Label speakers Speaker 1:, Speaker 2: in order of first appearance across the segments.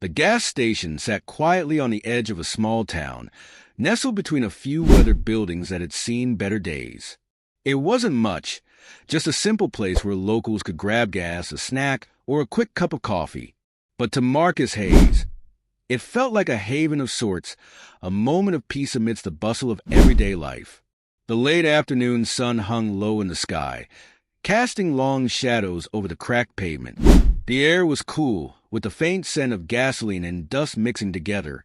Speaker 1: The gas station sat quietly on the edge of a small town, nestled between a few weathered buildings that had seen better days. It wasn't much, just a simple place where locals could grab gas, a snack, or a quick cup of coffee. But to Marcus Hayes, it felt like a haven of sorts, a moment of peace amidst the bustle of everyday life. The late afternoon sun hung low in the sky, casting long shadows over the cracked pavement. The air was cool, with the faint scent of gasoline and dust mixing together,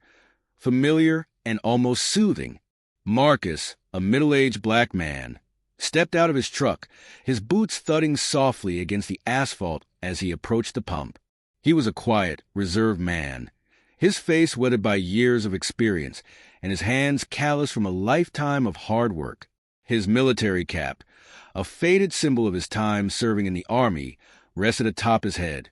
Speaker 1: familiar and almost soothing. Marcus, a middle-aged black man, stepped out of his truck, his boots thudding softly against the asphalt as he approached the pump. He was a quiet, reserved man, his face weathered by years of experience and his hands calloused from a lifetime of hard work. His military cap, a faded symbol of his time serving in the army, rested atop his head,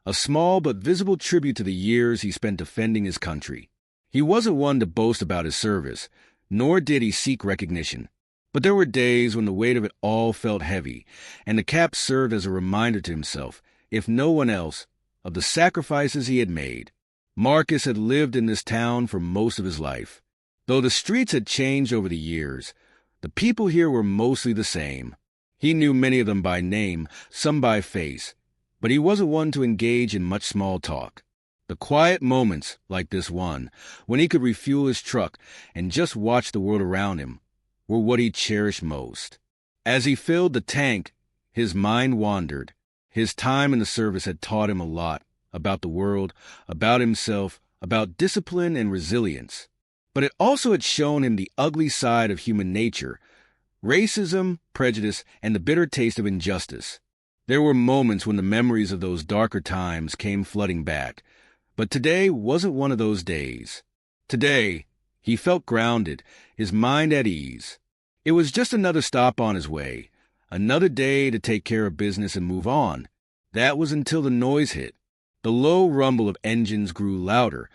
Speaker 1: a small but visible tribute to the years he spent defending his country. He wasn't one to boast about his service, nor did he seek recognition. But there were days when the weight of it all felt heavy, and the cap served as a reminder to himself, if no one else, of the sacrifices he had made. Marcus had lived in this town for most of his life. Though the streets had changed over the years, the people here were mostly the same. He knew many of them by name, some by face, but he wasn't one to engage in much small talk. The quiet moments, like this one, when he could refuel his truck and just watch the world around him, were what he cherished most. As he filled the tank, his mind wandered. His time in the service had taught him a lot about the world, about himself, about discipline and resilience. But it also had shown him the ugly side of human nature, racism, prejudice, and the bitter taste of injustice. There were moments when the memories of those darker times came flooding back, but today wasn't one of those days. Today, he felt grounded, his mind at ease. It was just another stop on his way, another day to take care of business and move on. That was until the noise hit. The low rumble of engines grew louder,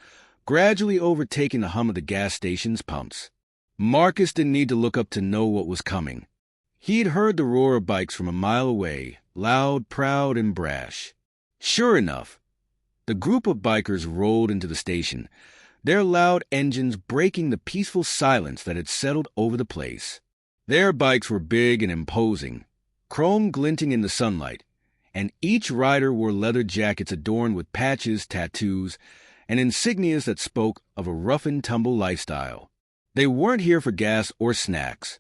Speaker 1: gradually overtaking the hum of the gas station's pumps. Marcus didn't need to look up to know what was coming. He'd heard the roar of bikes from a mile away, loud, proud, and brash. Sure enough, the group of bikers rolled into the station, their loud engines breaking the peaceful silence that had settled over the place. Their bikes were big and imposing, chrome glinting in the sunlight, and each rider wore leather jackets adorned with patches, tattoos, and insignias that spoke of a rough-and-tumble lifestyle. They weren't here for gas or snacks.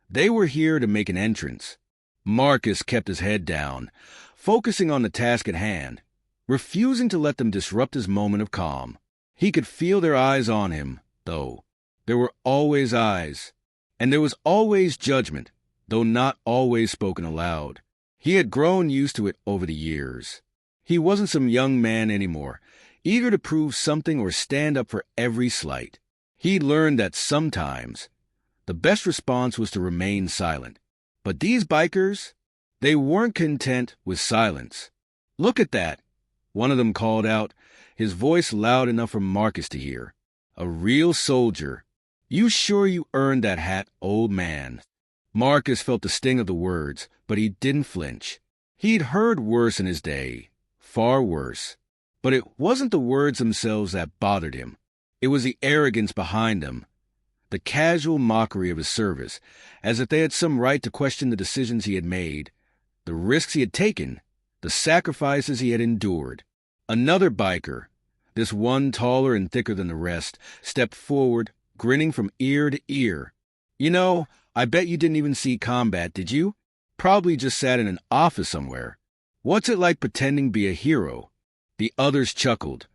Speaker 1: They were here to make an entrance. Marcus kept his head down, focusing on the task at hand, refusing to let them disrupt his moment of calm. He could feel their eyes on him, though. There were always eyes, and there was always judgment, though not always spoken aloud. He had grown used to it over the years. He wasn't some young man anymore, eager to prove something or stand up for every slight. He'd learned that sometimes the best response was to remain silent. But these bikers, they weren't content with silence. "Look at that," one of them called out, his voice loud enough for Marcus to hear. "A real soldier. You sure you earned that hat, old man." Marcus felt the sting of the words, but he didn't flinch. He'd heard worse in his day, far worse. But it wasn't the words themselves that bothered him. It was the arrogance behind them, the casual mockery of his service, as if they had some right to question the decisions he had made, the risks he had taken, the sacrifices he had endured. Another biker, this one taller and thicker than the rest, stepped forward, grinning from ear to ear. "You know, I bet you didn't even see combat, did you? Probably just sat in an office somewhere. What's it like pretending to be a hero?" The others chuckled,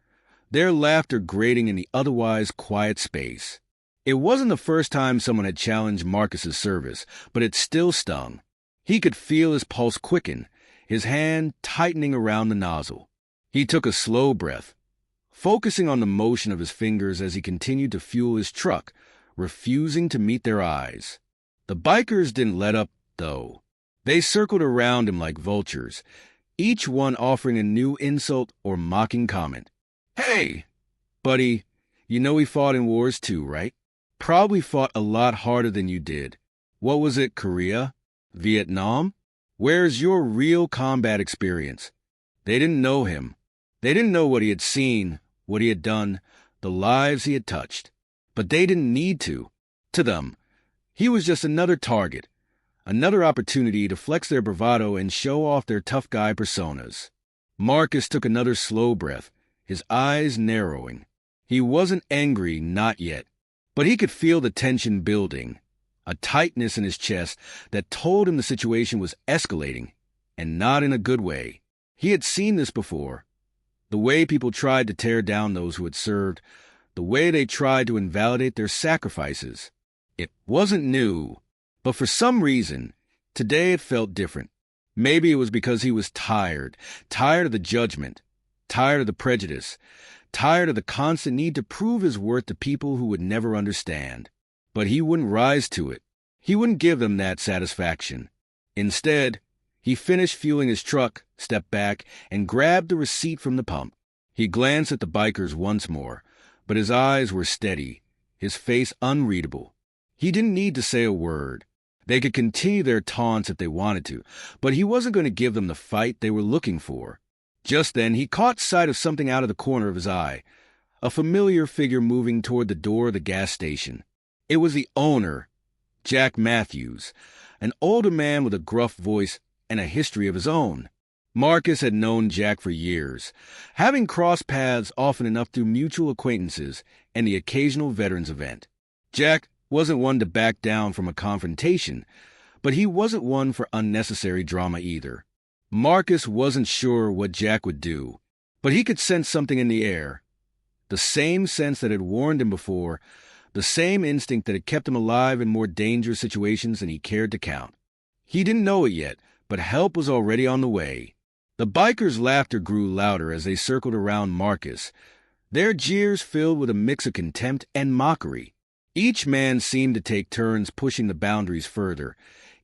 Speaker 1: their laughter grating in the otherwise quiet space. It wasn't the first time someone had challenged Marcus's service, but it still stung. He could feel his pulse quicken, his hand tightening around the nozzle. He took a slow breath, focusing on the motion of his fingers as he continued to fuel his truck, refusing to meet their eyes. The bikers didn't let up, though. They circled around him like vultures, each one offering a new insult or mocking comment. "Hey, buddy, you know we fought in wars too, right? Probably fought a lot harder than you did. What was it, Korea? Vietnam? Where's your real combat experience?" They didn't know him. They didn't know what he had seen, what he had done, the lives he had touched. But they didn't need to. To them, he was just another target, another opportunity to flex their bravado and show off their tough guy personas. Marcus took another slow breath, his eyes narrowing. He wasn't angry, not yet, but he could feel the tension building, a tightness in his chest that told him the situation was escalating, and not in a good way. He had seen this before. The way people tried to tear down those who had served, the way they tried to invalidate their sacrifices. It wasn't new, but for some reason, today it felt different. Maybe it was because he was tired of the judgment, tired of the prejudice, tired of the constant need to prove his worth to people who would never understand. But he wouldn't rise to it. He wouldn't give them that satisfaction. Instead, he finished fueling his truck, stepped back, and grabbed the receipt from the pump. He glanced at the bikers once more, but his eyes were steady, his face unreadable. He didn't need to say a word. They could continue their taunts if they wanted to, but he wasn't going to give them the fight they were looking for. Just then, he caught sight of something out of the corner of his eye, a familiar figure moving toward the door of the gas station. It was the owner, Jack Matthews, an older man with a gruff voice and a history of his own. Marcus had known Jack for years, having crossed paths often enough through mutual acquaintances and the occasional veterans event. Jack wasn't one to back down from a confrontation, but he wasn't one for unnecessary drama either. Marcus wasn't sure what Jack would do, but he could sense something in the air. The same sense that had warned him before, the same instinct that had kept him alive in more dangerous situations than he cared to count. He didn't know it yet, but help was already on the way. The bikers' laughter grew louder as they circled around Marcus, their jeers filled with a mix of contempt and mockery. Each man seemed to take turns pushing the boundaries further,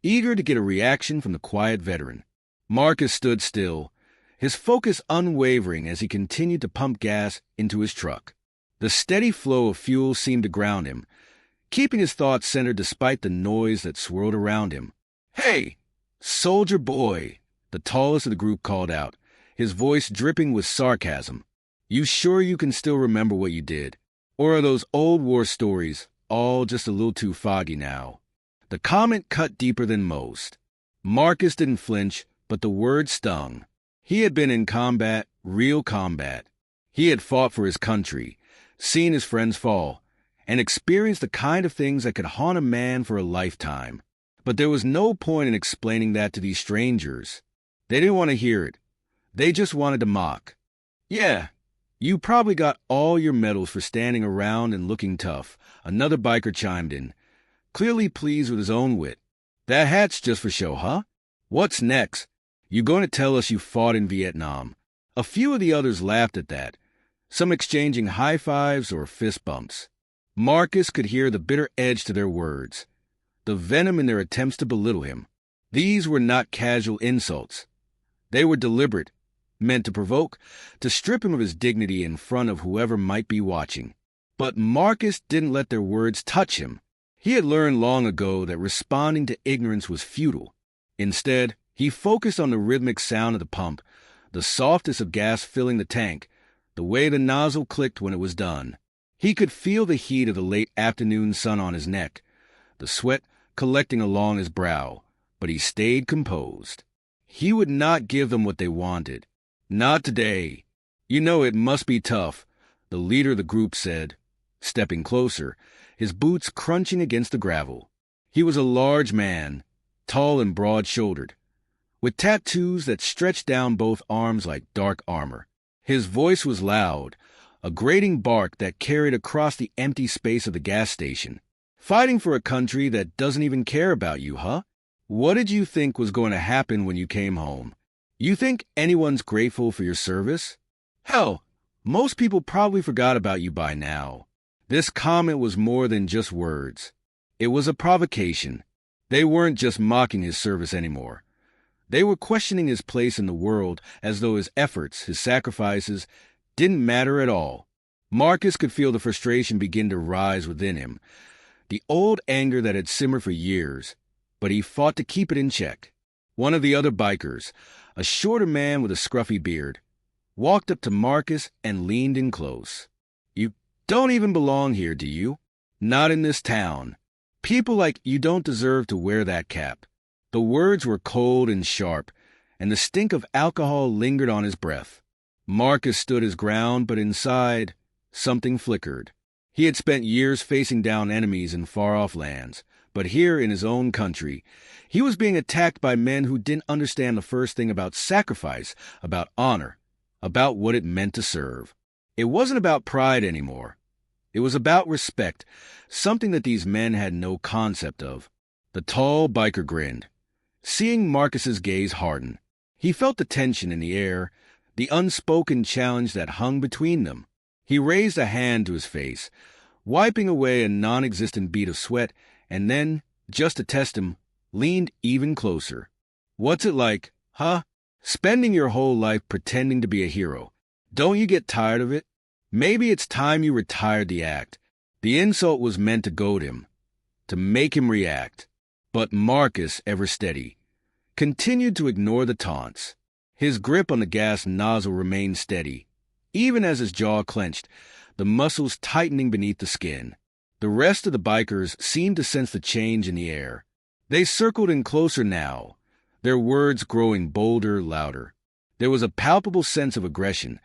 Speaker 1: eager to get a reaction from the quiet veteran. Marcus stood still, his focus unwavering as he continued to pump gas into his truck. The steady flow of fuel seemed to ground him, keeping his thoughts centered despite the noise that swirled around him. "Hey, soldier boy," the tallest of the group called out, his voice dripping with sarcasm. "You sure you can still remember what you did? Or are those old war stories all just a little too foggy now?" The comment cut deeper than most. Marcus didn't flinch, but the word stung. He had been in combat, real combat. He had fought for his country, seen his friends fall, and experienced the kind of things that could haunt a man for a lifetime. But there was no point in explaining that to these strangers. They didn't want to hear it. They just wanted to mock. "Yeah, you probably got all your medals for standing around and looking tough," another biker chimed in, clearly pleased with his own wit. "That hat's just for show, huh? What's next? You going to tell us you fought in Vietnam?" A few of the others laughed at that, some exchanging high fives or fist bumps. Marcus could hear the bitter edge to their words, the venom in their attempts to belittle him. These were not casual insults. They were deliberate, meant to provoke, to strip him of his dignity in front of whoever might be watching. But Marcus didn't let their words touch him. He had learned long ago that responding to ignorance was futile. Instead, he focused on the rhythmic sound of the pump, the softness of gas filling the tank, the way the nozzle clicked when it was done. He could feel the heat of the late afternoon sun on his neck, the sweat collecting along his brow, but he stayed composed. He would not give them what they wanted. Not today. "You know it must be tough," the leader of the group said, stepping closer, his boots crunching against the gravel. He was a large man, tall and broad-shouldered, with tattoos that stretched down both arms like dark armor. His voice was loud, a grating bark that carried across the empty space of the gas station. "Fighting for a country that doesn't even care about you, huh? What did you think was going to happen when you came home? You think anyone's grateful for your service? Hell, most people probably forgot about you by now." This comment was more than just words. It was a provocation. They weren't just mocking his service anymore. They were questioning his place in the world as though his efforts, his sacrifices, didn't matter at all. Marcus could feel the frustration begin to rise within him, the old anger that had simmered for years, but he fought to keep it in check. One of the other bikers, a shorter man with a scruffy beard, walked up to Marcus and leaned in close. "You don't even belong here, do you? Not in this town. People like you don't deserve to wear that cap." The words were cold and sharp, and the stink of alcohol lingered on his breath. Marcus stood his ground, but inside, something flickered. He had spent years facing down enemies in far-off lands, but here in his own country, he was being attacked by men who didn't understand the first thing about sacrifice, about honor, about what it meant to serve. It wasn't about pride anymore. It was about respect, something that these men had no concept of. The tall biker grinned, seeing Marcus's gaze harden. He felt the tension in the air, the unspoken challenge that hung between them. He raised a hand to his face, wiping away a non-existent bead of sweat, and then, just to test him, leaned even closer. "What's it like, huh? Spending your whole life pretending to be a hero. Don't you get tired of it? Maybe it's time you retired the act." The insult was meant to goad him, to make him react. But Marcus, ever steady, continued to ignore the taunts. His grip on the gas nozzle remained steady, even as his jaw clenched, the muscles tightening beneath the skin. The rest of the bikers seemed to sense the change in the air. They circled in closer now, their words growing bolder, louder. There was a palpable sense of aggression,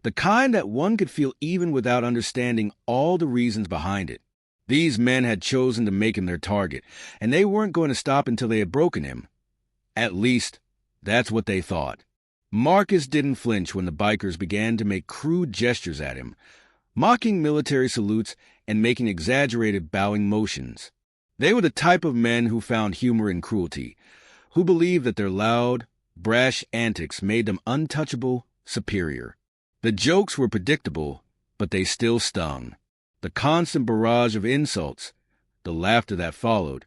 Speaker 1: the kind that one could feel even without understanding all the reasons behind it. These men had chosen to make him their target, and they weren't going to stop until they had broken him. At least, that's what they thought. Marcus didn't flinch when the bikers began to make crude gestures at him, mocking military salutes and making exaggerated bowing motions. They were the type of men who found humor in cruelty, who believed that their loud, brash antics made them untouchable, superior. The jokes were predictable, but they still stung. The constant barrage of insults, the laughter that followed,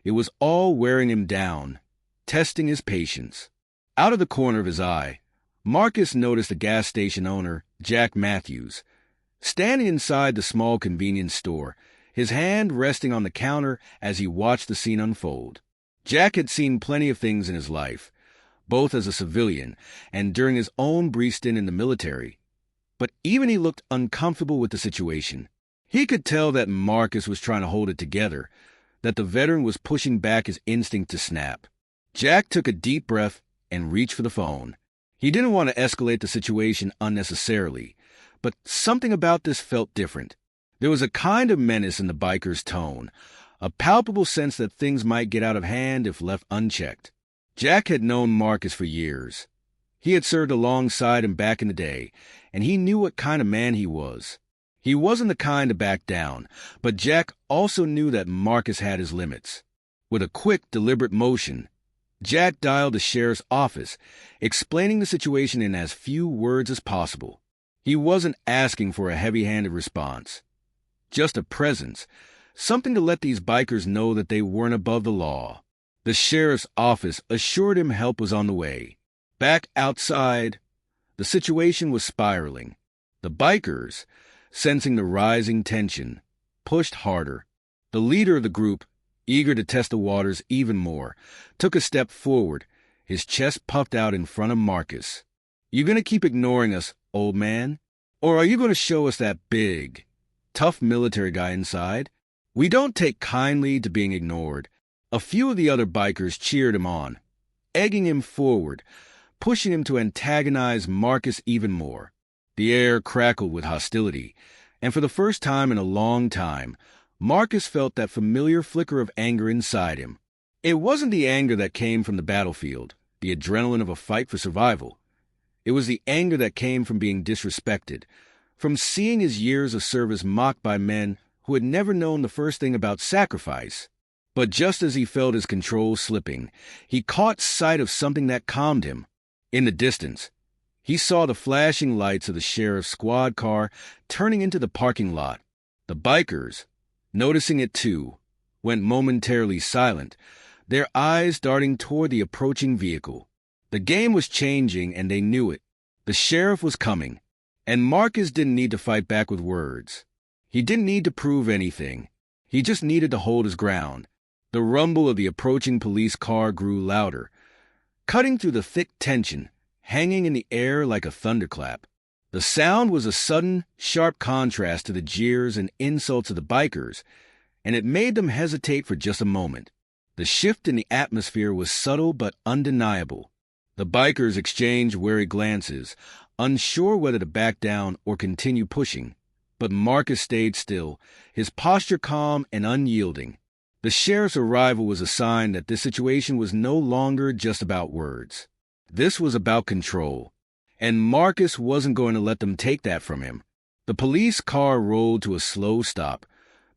Speaker 1: it was all wearing him down, testing his patience. Out of the corner of his eye, Marcus noticed the gas station owner, Jack Matthews, standing inside the small convenience store, his hand resting on the counter as he watched the scene unfold. Jack had seen plenty of things in his life, both as a civilian and during his own brief stint in the military, but even he looked uncomfortable with the situation. He could tell that Marcus was trying to hold it together, that the veteran was pushing back his instinct to snap. Jack took a deep breath and reached for the phone. He didn't want to escalate the situation unnecessarily, but something about this felt different. There was a kind of menace in the biker's tone, a palpable sense that things might get out of hand if left unchecked. Jack had known Marcus for years. He had served alongside him back in the day, and he knew what kind of man he was. He wasn't the kind to back down, but Jack also knew that Marcus had his limits. With a quick, deliberate motion, Jack dialed the sheriff's office, explaining the situation in as few words as possible. He wasn't asking for a heavy-handed response, just a presence, something to let these bikers know that they weren't above the law. The sheriff's office assured him help was on the way. Back outside, the situation was spiraling. The bikers, sensing the rising tension, pushed harder. The leader of the group, eager to test the waters even more, took a step forward, his chest puffed out in front of Marcus. "You gonna keep ignoring us, old man? Or are you gonna show us that big, tough military guy inside?" We don't take kindly to being ignored. A few of the other bikers cheered him on, egging him forward, pushing him to antagonize Marcus even more. The air crackled with hostility, and for the first time in a long time, Marcus felt that familiar flicker of anger inside him. It wasn't the anger that came from the battlefield, the adrenaline of a fight for survival. It was the anger that came from being disrespected, from seeing his years of service mocked by men who had never known the first thing about sacrifice. But just as he felt his control slipping, he caught sight of something that calmed him. In the distance, he saw the flashing lights of the sheriff's squad car turning into the parking lot. The bikers, noticing it too, went momentarily silent, their eyes darting toward the approaching vehicle. The game was changing, and they knew it. The sheriff was coming, and Marcus didn't need to fight back with words. He didn't need to prove anything. He just needed to hold his ground. The rumble of the approaching police car grew louder, cutting through the thick tension, hanging in the air like a thunderclap. The sound was a sudden, sharp contrast to the jeers and insults of the bikers, and it made them hesitate for just a moment. The shift in the atmosphere was subtle but undeniable. The bikers exchanged wary glances, unsure whether to back down or continue pushing. But Marcus stayed still, his posture calm and unyielding. The sheriff's arrival was a sign that this situation was no longer just about words. This was about control, and Marcus wasn't going to let them take that from him. The police car rolled to a slow stop,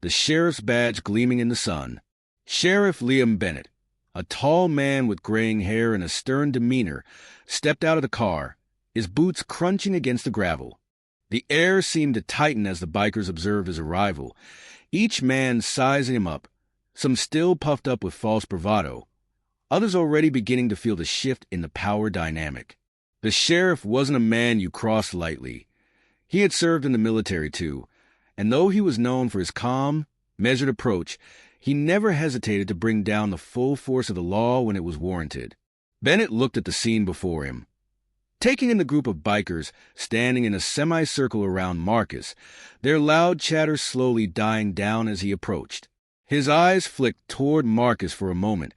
Speaker 1: the sheriff's badge gleaming in the sun. Sheriff Liam Bennett, a tall man with graying hair and a stern demeanor, stepped out of the car, his boots crunching against the gravel. The air seemed to tighten as the bikers observed his arrival, each man sizing him up, some still puffed up with false bravado, others already beginning to feel the shift in the power dynamic. The sheriff wasn't a man you crossed lightly. He had served in the military too, and though he was known for his calm, measured approach, he never hesitated to bring down the full force of the law when it was warranted. Bennett looked at the scene before him. Taking in the group of bikers standing in a semicircle around Marcus, their loud chatter slowly dying down as he approached. His eyes flicked toward Marcus for a moment,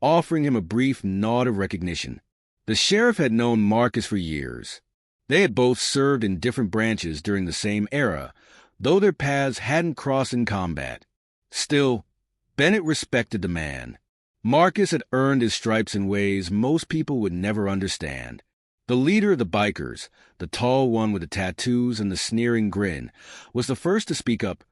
Speaker 1: offering him a brief nod of recognition. The sheriff had known Marcus for years. They had both served in different branches during the same era, though their paths hadn't crossed in combat. Still, Bennett respected the man. Marcus had earned his stripes in ways most people would never understand. The leader of the bikers, the tall one with the tattoos and the sneering grin, was the first to speak up,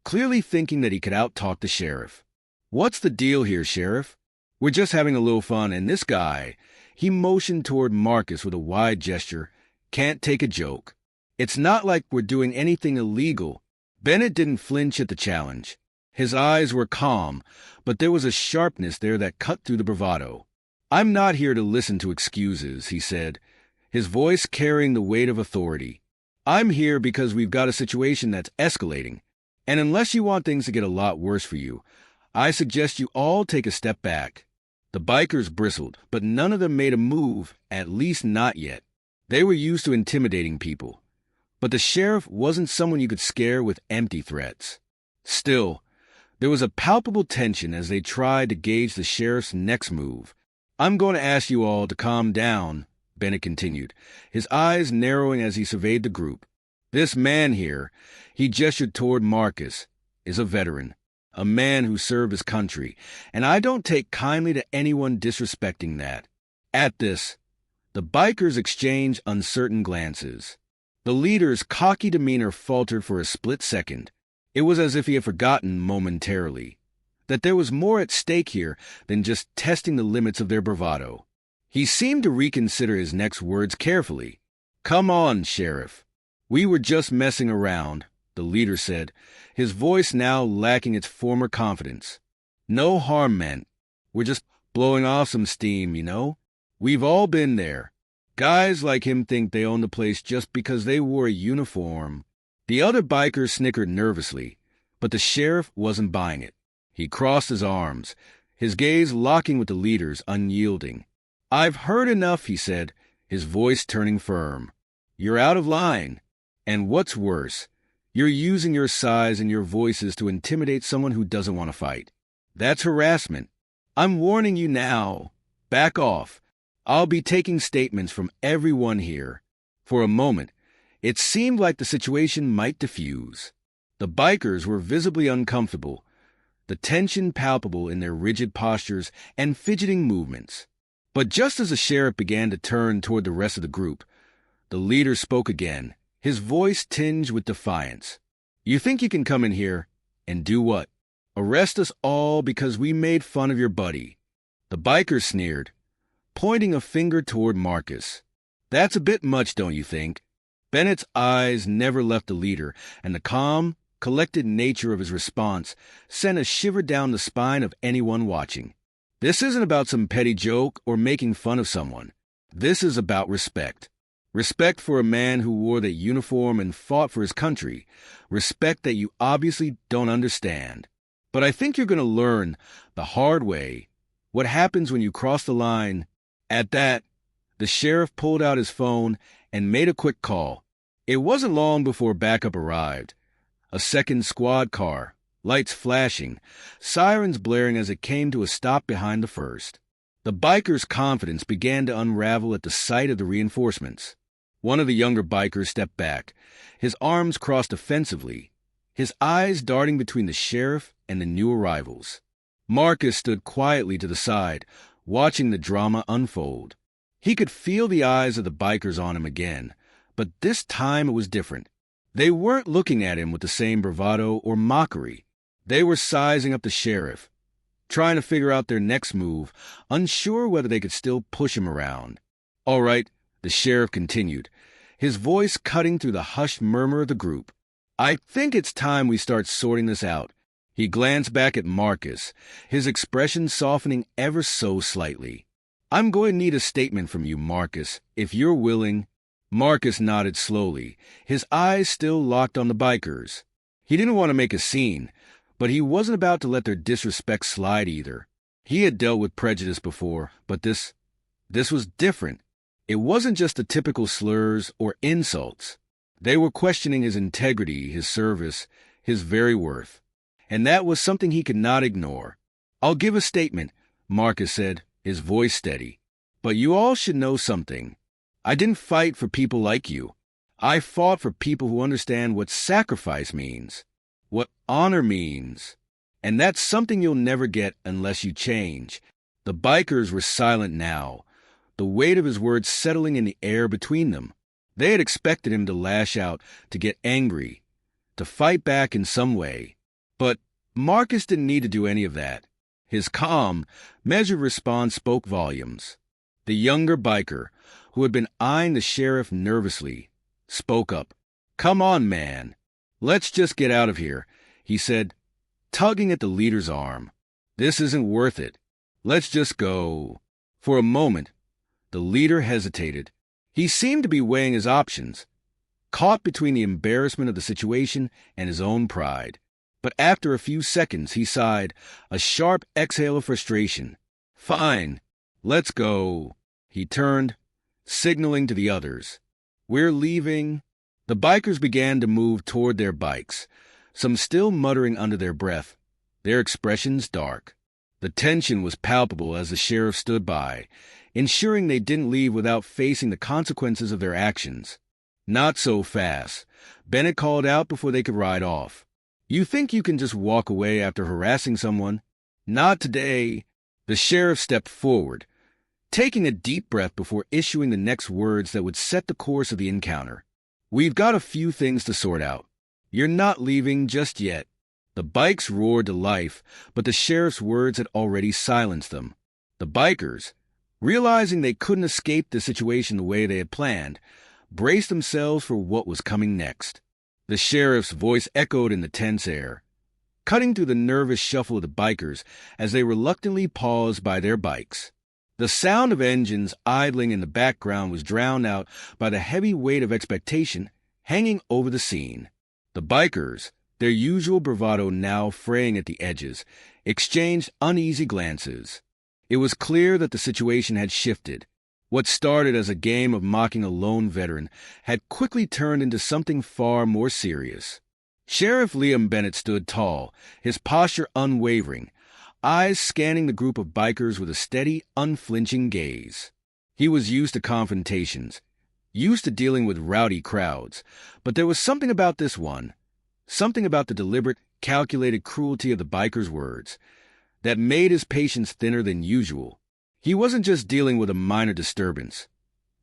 Speaker 1: clearly thinking that he could out-talk the sheriff. "What's the deal here, Sheriff? We're just having a little fun, and this guy," he motioned toward Marcus with a wide gesture, "can't take a joke. It's not like we're doing anything illegal." Bennett didn't flinch at the challenge. His eyes were calm, but there was a sharpness there that cut through the bravado. "I'm not here to listen to excuses," he said, his voice carrying the weight of authority. "I'm here because we've got a situation that's escalating, and unless you want things to get a lot worse for you, I suggest you all take a step back." The bikers bristled, but none of them made a move, at least not yet. They were used to intimidating people, but the sheriff wasn't someone you could scare with empty threats. Still, there was a palpable tension as they tried to gauge the sheriff's next move. "I'm going to ask you all to calm down," Bennett continued, his eyes narrowing as he surveyed the group. "This man here," he gestured toward Marcus, "is a veteran, a man who served his country, and I don't take kindly to anyone disrespecting that." At this, the bikers exchanged uncertain glances. The leader's cocky demeanor faltered for a split second. It was as if he had forgotten momentarily that there was more at stake here than just testing the limits of their bravado. He seemed to reconsider his next words carefully. "Come on, Sheriff. We were just messing around," the leader said, his voice now lacking its former confidence. "No harm meant. We're just blowing off some steam, you know? We've all been there. Guys like him think they own the place just because they wore a uniform." The other bikers snickered nervously, but the sheriff wasn't buying it. He crossed his arms, his gaze locking with the leader's, unyielding. "I've heard enough," he said, his voice turning firm. "You're out of line. And what's worse, you're using your size and your voices to intimidate someone who doesn't want to fight. That's harassment. I'm warning you now. Back off. I'll be taking statements from everyone here." For a moment, it seemed like the situation might diffuse. The bikers were visibly uncomfortable, the tension palpable in their rigid postures and fidgeting movements. But just as the sheriff began to turn toward the rest of the group, the leader spoke again, his voice tinged with defiance. "You think you can come in here and do what? Arrest us all because we made fun of your buddy?" The bikers sneered, pointing a finger toward Marcus. "That's a bit much, don't you think?" Bennett's eyes never left the leader, and the calm, collected nature of his response sent a shiver down the spine of anyone watching. This isn't about some petty joke or making fun of someone. This is about respect. Respect for a man who wore that uniform and fought for his country. Respect that you obviously don't understand. But I think you're going to learn the hard way what happens when you cross the line. At that, The sheriff pulled out his phone and made a quick call. It wasn't long before backup arrived. A second squad car, lights flashing, sirens blaring as it came to a stop behind the first. The bikers' confidence began to unravel at the sight of the reinforcements. One of the younger bikers stepped back, his arms crossed defensively, his eyes darting between the sheriff and the new arrivals. Marcus stood quietly to the side, watching the drama unfold. He could feel the eyes of the bikers on him again, but this time it was different. They weren't looking at him with the same bravado or mockery. They were sizing up the sheriff, trying to figure out their next move, unsure whether they could still push him around. "All right," the sheriff continued, his voice cutting through the hushed murmur of the group. "I think it's time we start sorting this out." He glanced back at Marcus, his expression softening ever so slightly. "I'm going to need a statement from you, Marcus, if you're willing." Marcus nodded slowly, his eyes still locked on the bikers. He didn't want to make a scene, but he wasn't about to let their disrespect slide either. He had dealt with prejudice before, but this was different. It wasn't just the typical slurs or insults. They were questioning his integrity, his service, his very worth. And that was something he could not ignore. "I'll give a statement," Marcus said, his voice steady. "But you all should know something. I didn't fight for people like you. I fought for people who understand what sacrifice means, what honor means. And that's something you'll never get unless you change." The bikers were silent now, the weight of his words settling in the air between them. They had expected him to lash out, to get angry, to fight back in some way. But Marcus didn't need to do any of that. His calm, measured response spoke volumes. The younger biker, who had been eyeing the sheriff nervously, spoke up. "Come on, man. Let's just get out of here," he said, tugging at the leader's arm. "This isn't worth it. Let's just go." For a moment, the leader hesitated. He seemed to be weighing his options, caught between the embarrassment of the situation and his own pride. But after a few seconds, he sighed, a sharp exhale of frustration. "Fine, let's go." He turned, signaling to the others. "We're leaving." The bikers began to move toward their bikes, some still muttering under their breath, their expressions dark. The tension was palpable as the sheriff stood by, ensuring they didn't leave without facing the consequences of their actions. "Not so fast," Bennett called out before they could ride off. "You think you can just walk away after harassing someone? Not today." The sheriff stepped forward, taking a deep breath before issuing the next words that would set the course of the encounter. "We've got a few things to sort out. You're not leaving just yet." The bikes roared to life, but the sheriff's words had already silenced them. The bikers, realizing they couldn't escape the situation the way they had planned, braced themselves for what was coming next. The sheriff's voice echoed in the tense air, cutting through the nervous shuffle of the bikers as they reluctantly paused by their bikes. The sound of engines idling in the background was drowned out by the heavy weight of expectation hanging over the scene. The bikers, their usual bravado now fraying at the edges, exchanged uneasy glances. It was clear that the situation had shifted. What started as a game of mocking a lone veteran had quickly turned into something far more serious. Sheriff Liam Bennett stood tall, his posture unwavering, eyes scanning the group of bikers with a steady, unflinching gaze. He was used to confrontations, used to dealing with rowdy crowds, but there was something about this one, something about the deliberate, calculated cruelty of the bikers' words, that made his patience thinner than usual. He wasn't just dealing with a minor disturbance.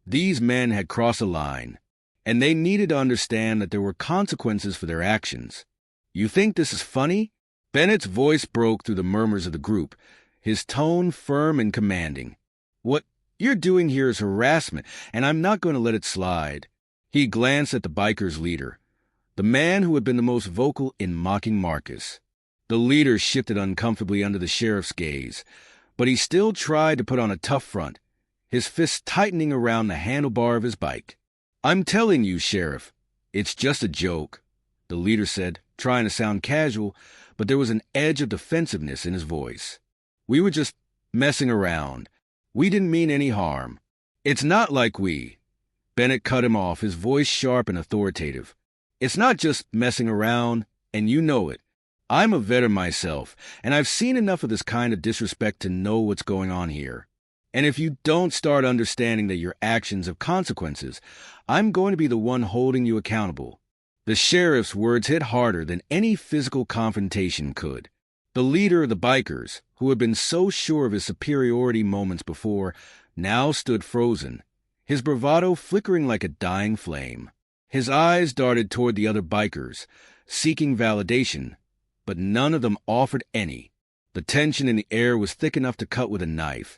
Speaker 1: These men had crossed a line, and they needed to understand that there were consequences for their actions. "You think this is funny?" Bennett's voice broke through the murmurs of the group, his tone firm and commanding. "What you're doing here is harassment, and I'm not going to let it slide." He glanced at the bikers' leader, the man who had been the most vocal in mocking Marcus. The leader shifted uncomfortably under the sheriff's gaze, but he still tried to put on a tough front, his fists tightening around the handlebar of his bike. "I'm telling you, Sheriff, it's just a joke," the leader said, trying to sound casual, but there was an edge of defensiveness in his voice. "We were just messing around. We didn't mean any harm." It's not like we. Bennett cut him off, his voice sharp and authoritative. It's not just messing around, and you know it. I'm a veteran myself, and I've seen enough of this kind of disrespect to know what's going on here. And if you don't start understanding that your actions have consequences, I'm going to be the one holding you accountable. The sheriff's words hit harder than any physical confrontation could. The leader of the bikers, who had been so sure of his superiority moments before, now stood frozen, his bravado flickering like a dying flame. His eyes darted toward the other bikers, seeking validation, but none of them offered any. The tension in the air was thick enough to cut with a knife,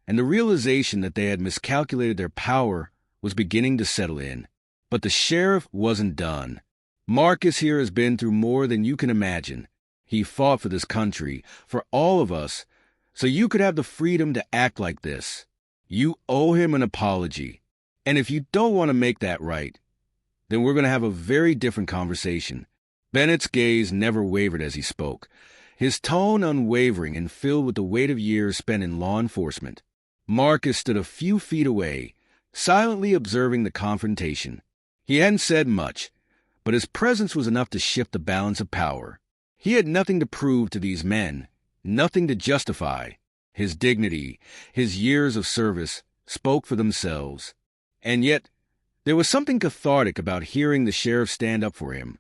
Speaker 1: and the realization that they had miscalculated their power was beginning to settle in. But the sheriff wasn't done. Marcus here has been through more than you can imagine. He fought for this country, for all of us, so you could have the freedom to act like this. You owe him an apology. And if you don't want to make that right, then we're going to have a very different conversation. Bennett's gaze never wavered as he spoke, his tone unwavering and filled with the weight of years spent in law enforcement. Marcus stood a few feet away, silently observing the confrontation. He hadn't said much, but his presence was enough to shift the balance of power. He had nothing to prove to these men, nothing to justify. His dignity, his years of service, spoke for themselves. And yet, there was something cathartic about hearing the sheriff stand up for him,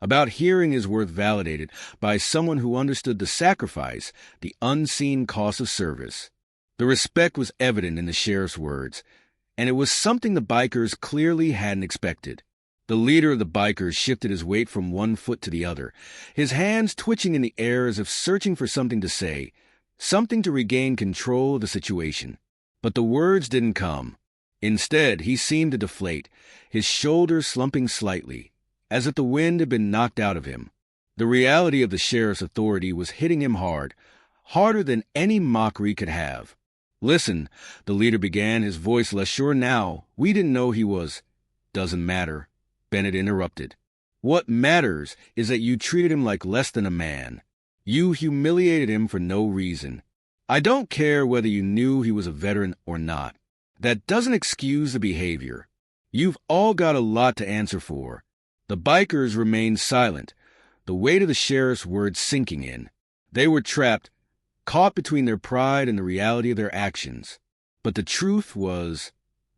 Speaker 1: about hearing his worth validated by someone who understood the sacrifice, the unseen cost of service. The respect was evident in the sheriff's words, and it was something the bikers clearly hadn't expected. The leader of the bikers shifted his weight from one foot to the other, his hands twitching in the air as if searching for something to say, something to regain control of the situation. But the words didn't come. Instead, he seemed to deflate, his shoulders slumping slightly, as if the wind had been knocked out of him. The reality of the sheriff's authority was hitting him hard, harder than any mockery could have. "Listen," the leader began, his voice less sure now. "We didn't know he was—" "Doesn't matter," Bennett interrupted. "What matters is that you treated him like less than a man. You humiliated him for no reason. I don't care whether you knew he was a veteran or not. That doesn't excuse the behavior. You've all got a lot to answer for." The bikers remained silent, the weight of the sheriff's words sinking in. They were trapped, caught between their pride and the reality of their actions. But the truth was,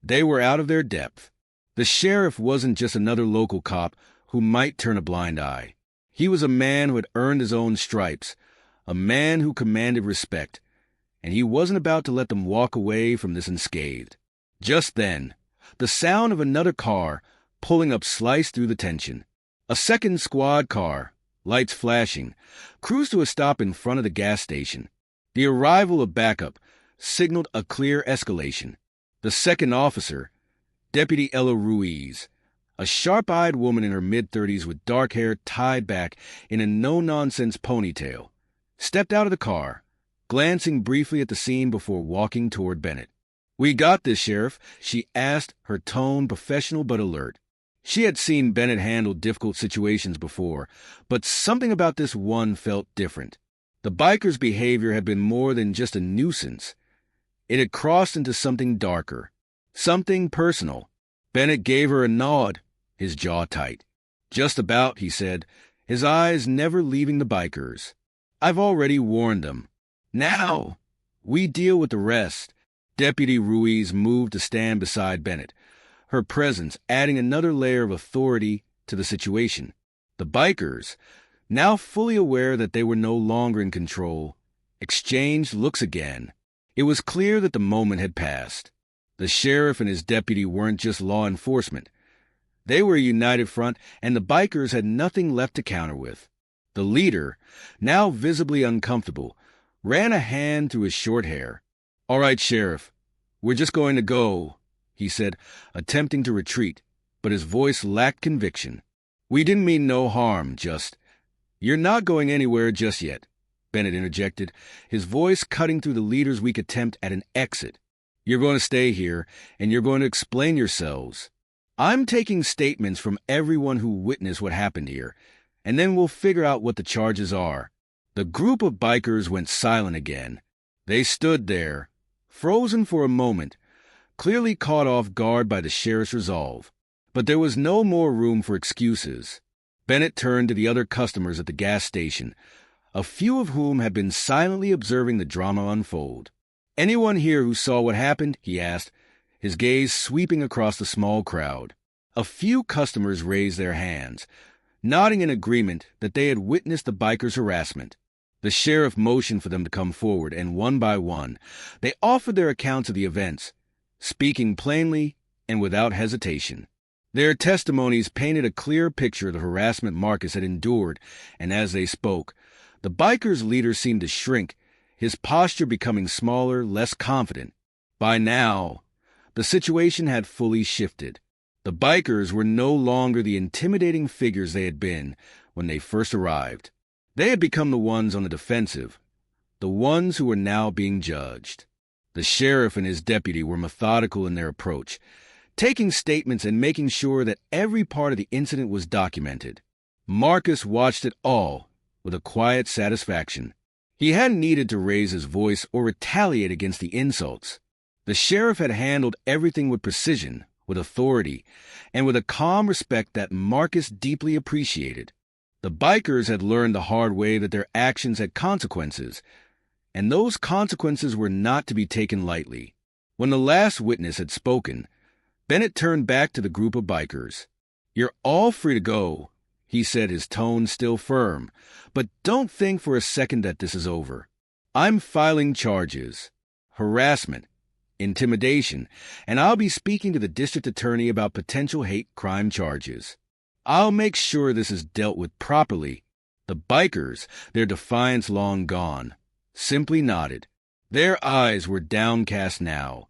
Speaker 1: they were out of their depth. The sheriff wasn't just another local cop who might turn a blind eye. He was a man who had earned his own stripes, a man who commanded respect, and he wasn't about to let them walk away from this unscathed. Just then, the sound of another car pulling up sliced through the tension. A second squad car, lights flashing, cruised to a stop in front of the gas station. The arrival of backup signaled a clear escalation. The second officer, Deputy Ella Ruiz, a sharp-eyed woman in her mid-30s with dark hair tied back in a no-nonsense ponytail, stepped out of the car, glancing briefly at the scene before walking toward Bennett. "We got this, Sheriff," she asked, her tone professional but alert. She had seen Bennett handle difficult situations before, but something about this one felt different. The biker's behavior had been more than just a nuisance. It had crossed into something darker, something personal. Bennett gave her a nod, his jaw tight. "Just about," he said, his eyes never leaving the bikers. "I've already warned them. Now, we deal with the rest." Deputy Ruiz moved to stand beside Bennett, her presence adding another layer of authority to the situation. The bikers, now fully aware that they were no longer in control, exchanged looks again. It was clear that the moment had passed. The sheriff and his deputy weren't just law enforcement. They were a united front, and the bikers had nothing left to counter with. The leader, now visibly uncomfortable, ran a hand through his short hair. "All right, Sheriff, we're just going to go," he said, attempting to retreat, but his voice lacked conviction. "We didn't mean no harm, just—" "You're not going anywhere just yet," Bennett interjected, his voice cutting through the leader's weak attempt at an exit. "You're going to stay here, and you're going to explain yourselves. I'm taking statements from everyone who witnessed what happened here, and then we'll figure out what the charges are." The group of bikers went silent again. They stood there, frozen for a moment, clearly caught off guard by the sheriff's resolve. But there was no more room for excuses. Bennett turned to the other customers at the gas station, a few of whom had been silently observing the drama unfold. "Anyone here who saw what happened?" he asked, his gaze sweeping across the small crowd. A few customers raised their hands, nodding in agreement that they had witnessed the bikers' harassment. The sheriff motioned for them to come forward, and one by one, they offered their accounts of the events, speaking plainly and without hesitation. Their testimonies painted a clear picture of the harassment Marcus had endured, and as they spoke, the bikers' leader seemed to shrink, his posture becoming smaller, less confident. By now, the situation had fully shifted. The bikers were no longer the intimidating figures they had been when they first arrived. They had become the ones on the defensive, the ones who were now being judged. The sheriff and his deputy were methodical in their approach, taking statements and making sure that every part of the incident was documented. Marcus watched it all with a quiet satisfaction. He hadn't needed to raise his voice or retaliate against the insults. The sheriff had handled everything with precision, with authority, and with a calm respect that Marcus deeply appreciated. The bikers had learned the hard way that their actions had consequences, and those consequences were not to be taken lightly. When the last witness had spoken, Bennett turned back to the group of bikers. "You're all free to go," he said, his tone still firm, "but don't think for a second that this is over. I'm filing charges, harassment, intimidation, and I'll be speaking to the district attorney about potential hate crime charges. I'll make sure this is dealt with properly." The bikers, their defiance long gone, simply nodded. Their eyes were downcast now,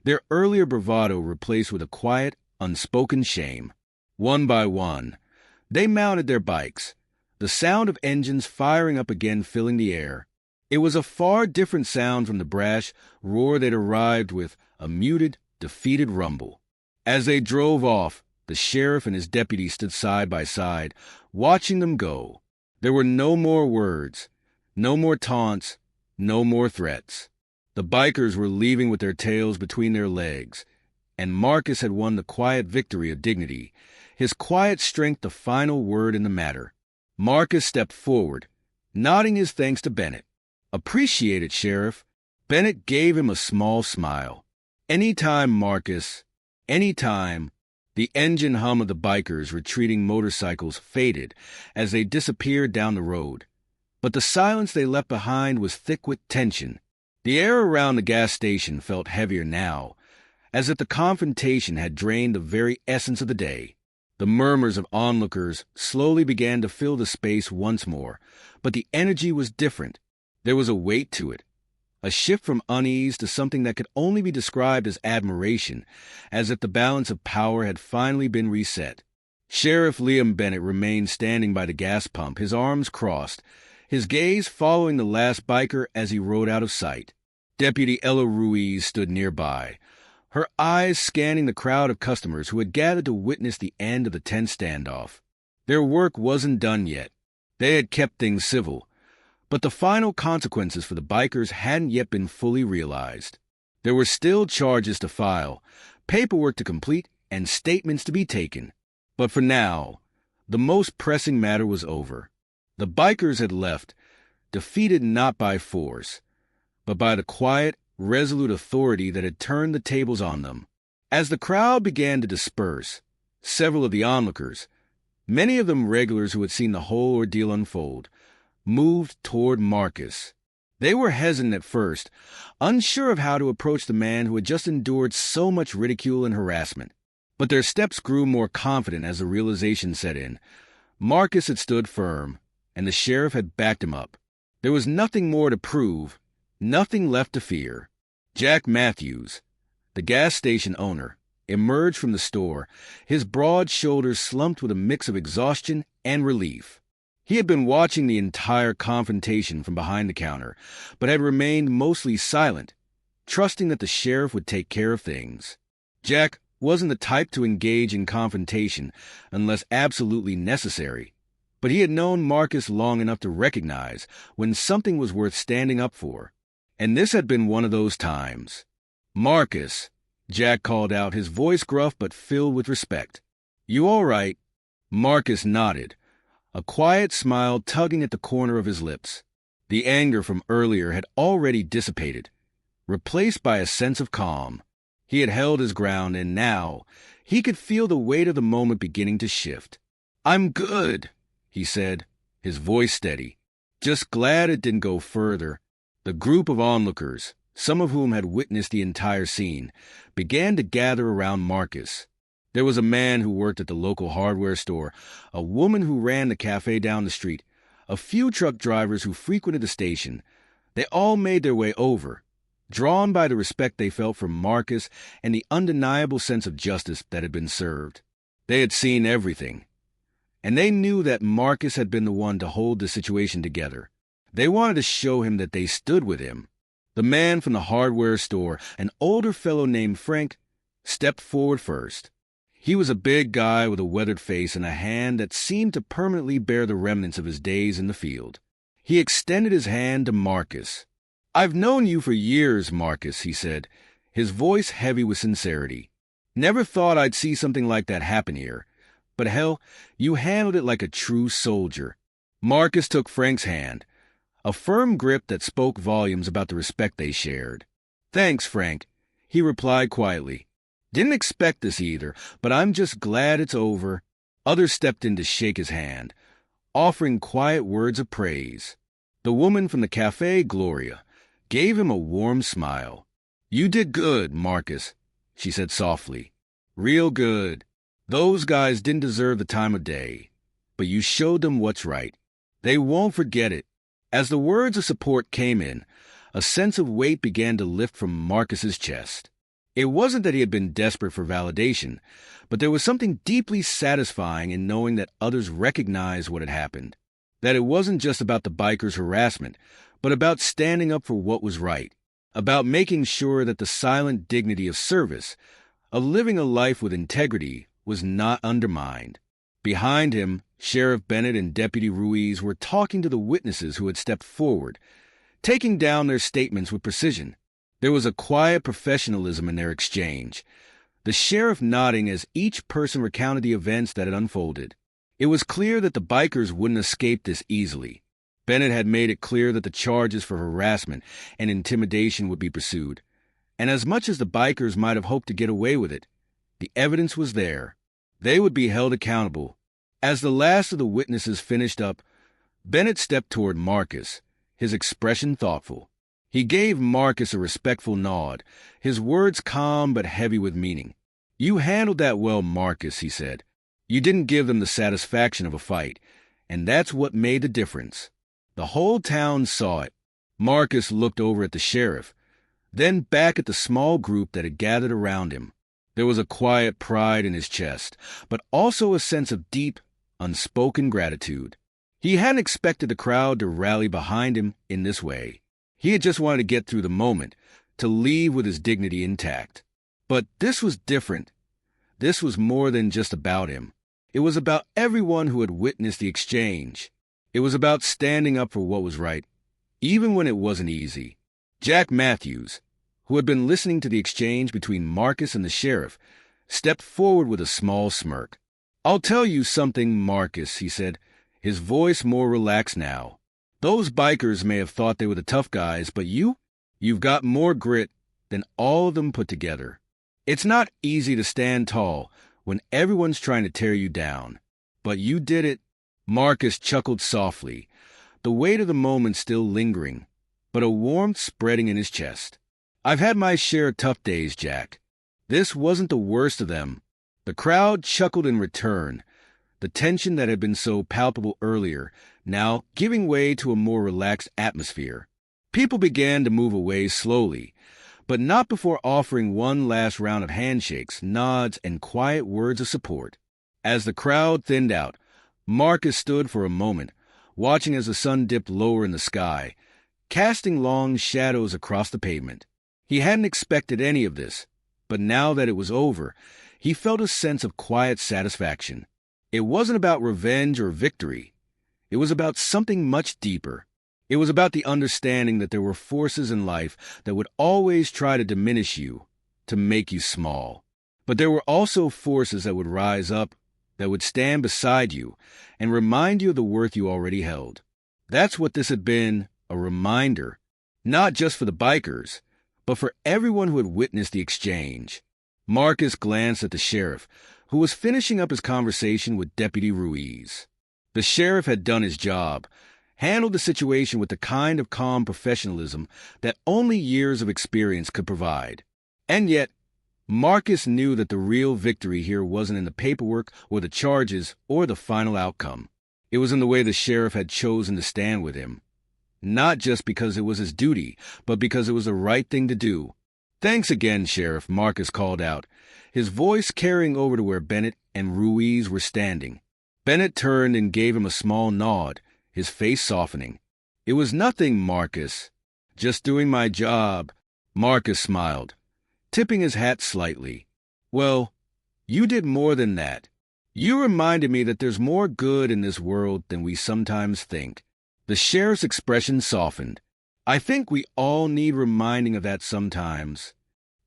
Speaker 1: their earlier bravado replaced with a quiet, unspoken shame. One by one, they mounted their bikes, the sound of engines firing up again filling the air. It was a far different sound from the brash roar they'd arrived with, a muted, defeated rumble. As they drove off, the sheriff and his deputy stood side by side, watching them go. There were no more words, no more taunts, no more threats. The bikers were leaving with their tails between their legs, and Marcus had won the quiet victory of dignity, his quiet strength the final word in the matter. Marcus stepped forward, nodding his thanks to Bennett. "Appreciate it, Sheriff." Bennett gave him a small smile. "Anytime, Marcus. Anytime." The engine hum of the bikers' retreating motorcycles faded as they disappeared down the road, but the silence they left behind was thick with tension. The air around the gas station felt heavier now, as if the confrontation had drained the very essence of the day. The murmurs of onlookers slowly began to fill the space once more, but the energy was different. There was a weight to it, a shift from unease to something that could only be described as admiration, as if the balance of power had finally been reset. Sheriff Liam Bennett remained standing by the gas pump, his arms crossed, his gaze following the last biker as he rode out of sight. Deputy Ella Ruiz stood nearby, her eyes scanning the crowd of customers who had gathered to witness the end of the tense standoff. Their work wasn't done yet. They had kept things civil, but the final consequences for the bikers hadn't yet been fully realized. There were still charges to file, paperwork to complete, and statements to be taken. But for now, the most pressing matter was over. The bikers had left, defeated not by force, but by the quiet, resolute authority that had turned the tables on them. As the crowd began to disperse, several of the onlookers, many of them regulars who had seen the whole ordeal unfold, moved toward Marcus. They were hesitant at first, unsure of how to approach the man who had just endured so much ridicule and harassment. But their steps grew more confident as the realization set in. Marcus had stood firm, and the sheriff had backed him up. There was nothing more to prove, nothing left to fear. Jack Matthews, the gas station owner, emerged from the store, his broad shoulders slumped with a mix of exhaustion and relief. He had been watching the entire confrontation from behind the counter, but had remained mostly silent, trusting that the sheriff would take care of things. Jack wasn't the type to engage in confrontation unless absolutely necessary, but he had known Marcus long enough to recognize when something was worth standing up for, and this had been one of those times. Marcus, Jack called out, his voice gruff but filled with respect. "You all right?" Marcus nodded, a quiet smile tugging at the corner of his lips. The anger from earlier had already dissipated, replaced by a sense of calm. He had held his ground, and now he could feel the weight of the moment beginning to shift. "I'm good," he said, his voice steady. Just glad it didn't go further. The group of onlookers, some of whom had witnessed the entire scene, began to gather around Marcus. There was a man who worked at the local hardware store, a woman who ran the cafe down the street, a few truck drivers who frequented the station. They all made their way over, drawn by the respect they felt for Marcus and the undeniable sense of justice that had been served. They had seen everything, and they knew that Marcus had been the one to hold the situation together. They wanted to show him that they stood with him. The man from the hardware store, an older fellow named Frank, stepped forward first. He was a big guy with a weathered face and a hand that seemed to permanently bear the remnants of his days in the field. He extended his hand to Marcus. "I've known you for years, Marcus," he said, his voice heavy with sincerity. "Never thought I'd see something like that happen here. But hell, you handled it like a true soldier." Marcus took Frank's hand, a firm grip that spoke volumes about the respect they shared. "Thanks, Frank," he replied quietly. "Didn't expect this either, but I'm just glad it's over." Others stepped in to shake his hand, offering quiet words of praise. The woman from the cafe, Gloria, gave him a warm smile. "You did good, Marcus," she said softly. "Real good. Those guys didn't deserve the time of day, but you showed them what's right. They won't forget it." As the words of support came in, a sense of weight began to lift from Marcus's chest. It wasn't that he had been desperate for validation, but there was something deeply satisfying in knowing that others recognized what had happened, that it wasn't just about the bikers' harassment, but about standing up for what was right, about making sure that the silent dignity of service, of living a life with integrity, was not undermined. Behind him, Sheriff Bennett and Deputy Ruiz were talking to the witnesses who had stepped forward, taking down their statements with precision. There was a quiet professionalism in their exchange, the sheriff nodding as each person recounted the events that had unfolded. It was clear that the bikers wouldn't escape this easily. Bennett had made it clear that the charges for harassment and intimidation would be pursued, and as much as the bikers might have hoped to get away with it, the evidence was there. They would be held accountable. As the last of the witnesses finished up, Bennett stepped toward Marcus, his expression thoughtful. He gave Marcus a respectful nod, his words calm but heavy with meaning. "You handled that well, Marcus," he said. "You didn't give them the satisfaction of a fight, and that's what made the difference." The whole town saw it. Marcus looked over at the sheriff, then back at the small group that had gathered around him. There was a quiet pride in his chest, but also a sense of deep, unspoken gratitude. He hadn't expected the crowd to rally behind him in this way. He had just wanted to get through the moment, to leave with his dignity intact. But this was different. This was more than just about him. It was about everyone who had witnessed the exchange. It was about standing up for what was right, even when it wasn't easy. Jack Matthews, who had been listening to the exchange between Marcus and the sheriff, stepped forward with a small smirk. "I'll tell you something, Marcus," he said, his voice more relaxed now. "Those bikers may have thought they were the tough guys, but you've got more grit than all of them put together. It's not easy to stand tall when everyone's trying to tear you down. But you did it." Marcus chuckled softly, the weight of the moment still lingering, but a warmth spreading in his chest. "I've had my share of tough days, Jack. This wasn't the worst of them." The crowd chuckled in return, the tension that had been so palpable earlier now giving way to a more relaxed atmosphere. People began to move away slowly, but not before offering one last round of handshakes, nods, and quiet words of support. As the crowd thinned out, Marcus stood for a moment, watching as the sun dipped lower in the sky, casting long shadows across the pavement. He hadn't expected any of this, but now that it was over, he felt a sense of quiet satisfaction. It wasn't about revenge or victory. It was about something much deeper. It was about the understanding that there were forces in life that would always try to diminish you, to make you small. But there were also forces that would rise up, that would stand beside you and remind you of the worth you already held. That's what this had been, a reminder, not just for the bikers, but for everyone who had witnessed the exchange. Marcus glanced at the sheriff, who was finishing up his conversation with Deputy Ruiz. The sheriff had done his job, handled the situation with the kind of calm professionalism that only years of experience could provide. And yet, Marcus knew that the real victory here wasn't in the paperwork or the charges or the final outcome. It was in the way the sheriff had chosen to stand with him. Not just because it was his duty, but because it was the right thing to do. "Thanks again, Sheriff," Marcus called out, his voice carrying over to where Bennett and Ruiz were standing. Bennett turned and gave him a small nod, his face softening. "It was nothing, Marcus. Just doing my job." Marcus smiled, tipping his hat slightly. "Well, you did more than that. You reminded me that there's more good in this world than we sometimes think." The sheriff's expression softened. "I think we all need reminding of that sometimes."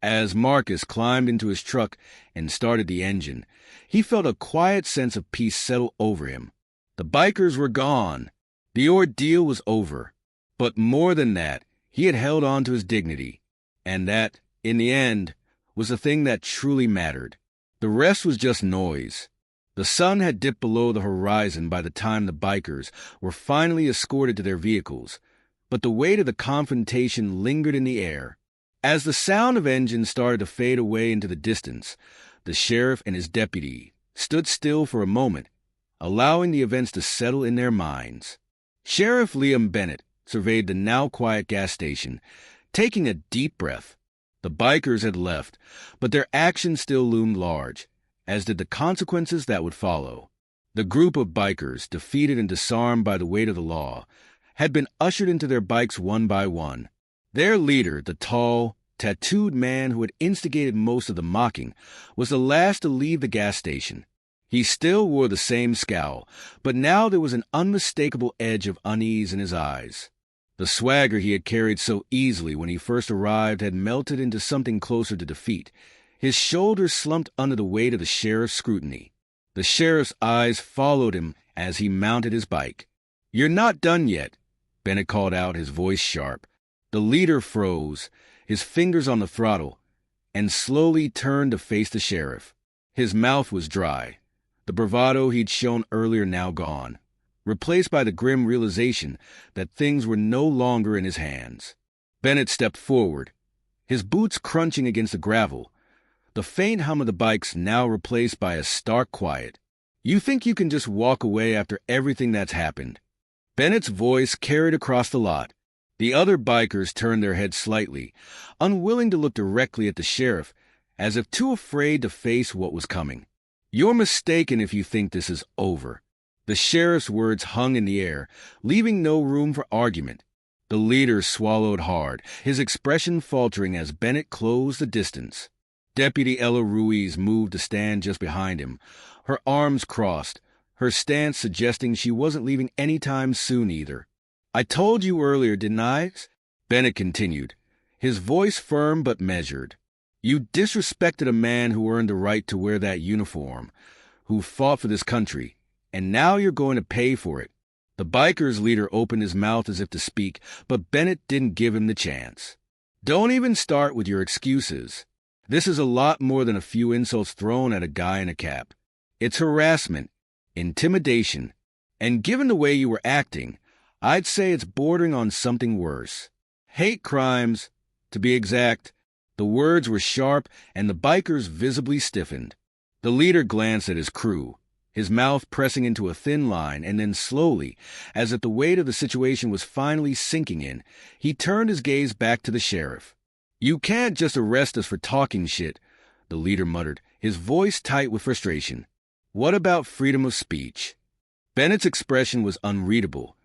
Speaker 1: As Marcus climbed into his truck and started the engine, he felt a quiet sense of peace settle over him. The bikers were gone. The ordeal was over. But more than that, he had held on to his dignity. And that, in the end, was the thing that truly mattered. The rest was just noise. The sun had dipped below the horizon by the time the bikers were finally escorted to their vehicles, but the weight of the confrontation lingered in the air. As the sound of engines started to fade away into the distance, the sheriff and his deputy stood still for a moment, allowing the events to settle in their minds. Sheriff Liam Bennett surveyed the now-quiet gas station, taking a deep breath. The bikers had left, but their actions still loomed large, as did the consequences that would follow. The group of bikers, defeated and disarmed by the weight of the law, had been ushered into their bikes one by one. Their leader, the tall, tattooed man who had instigated most of the mocking, was the last to leave the gas station. He still wore the same scowl, but now there was an unmistakable edge of unease in his eyes. The swagger he had carried so easily when he first arrived had melted into something closer to defeat. His shoulders slumped under the weight of the sheriff's scrutiny. The sheriff's eyes followed him as he mounted his bike. "You're not done yet," Bennett called out, his voice sharp. The leader froze, his fingers on the throttle, and slowly turned to face the sheriff. His mouth was dry, the bravado he'd shown earlier now gone, replaced by the grim realization that things were no longer in his hands. Bennett stepped forward, his boots crunching against the gravel, the faint hum of the bikes now replaced by a stark quiet. "You think you can just walk away after everything that's happened?" Bennett's voice carried across the lot. The other bikers turned their heads slightly, unwilling to look directly at the sheriff, as if too afraid to face what was coming. "You're mistaken if you think this is over." The sheriff's words hung in the air, leaving no room for argument. The leader swallowed hard, his expression faltering as Bennett closed the distance. Deputy Ella Ruiz moved to stand just behind him, her arms crossed, her stance suggesting she wasn't leaving any time soon either. "I told you earlier, didn't I?" Bennett continued, his voice firm but measured. "You disrespected a man who earned the right to wear that uniform, who fought for this country, and now you're going to pay for it." The bikers' leader opened his mouth as if to speak, but Bennett didn't give him the chance. "Don't even start with your excuses. This is a lot more than a few insults thrown at a guy in a cap. It's harassment, intimidation, and given the way you were acting, I'd say it's bordering on something worse. Hate crimes, to be exact." The words were sharp, and the bikers visibly stiffened. The leader glanced at his crew, his mouth pressing into a thin line, and then slowly, as if the weight of the situation was finally sinking in, he turned his gaze back to the sheriff. "You can't just arrest us for talking shit," the leader muttered, his voice tight with frustration. "What about freedom of speech?" Bennett's expression was unreadable,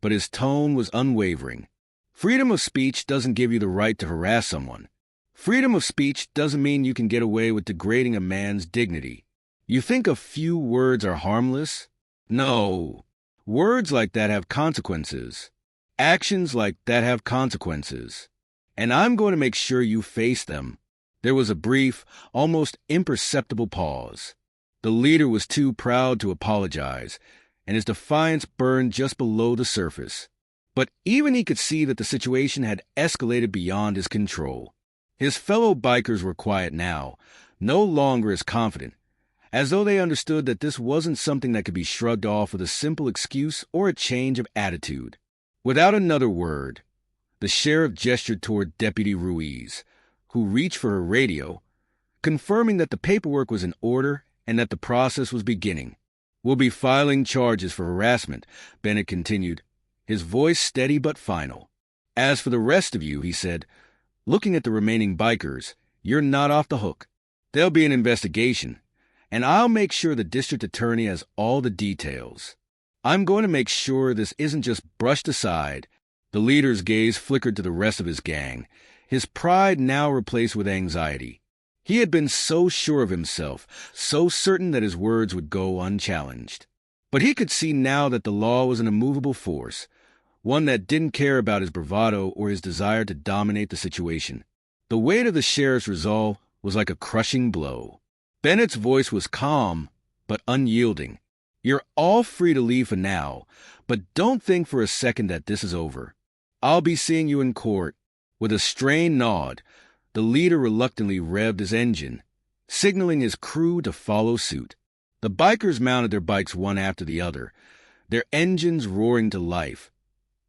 Speaker 1: but his tone was unwavering. "Freedom of speech doesn't give you the right to harass someone. Freedom of speech doesn't mean you can get away with degrading a man's dignity. You think a few words are harmless? No. Words like that have consequences. Actions like that have consequences. And I'm going to make sure you face them." There was a brief, almost imperceptible pause. The leader was too proud to apologize, and his defiance burned just below the surface. But even he could see that the situation had escalated beyond his control. His fellow bikers were quiet now, no longer as confident, as though they understood that this wasn't something that could be shrugged off with a simple excuse or a change of attitude. Without another word, the sheriff gestured toward Deputy Ruiz, who reached for her radio, confirming that the paperwork was in order and that the process was beginning. "We'll be filing charges for harassment," Bennett continued, his voice steady but final. "As for the rest of you," he said, looking at the remaining bikers, "you're not off the hook. There'll be an investigation, and I'll make sure the district attorney has all the details. I'm going to make sure this isn't just brushed aside." The leader's gaze flickered to the rest of his gang, his pride now replaced with anxiety. He had been so sure of himself, so certain that his words would go unchallenged. But he could see now that the law was an immovable force, one that didn't care about his bravado or his desire to dominate the situation. The weight of the sheriff's resolve was like a crushing blow. Bennett's voice was calm, but unyielding. "You're all free to leave for now, but don't think for a second that this is over. I'll be seeing you in court." With a strained nod, the leader reluctantly revved his engine, signaling his crew to follow suit. The bikers mounted their bikes one after the other, their engines roaring to life.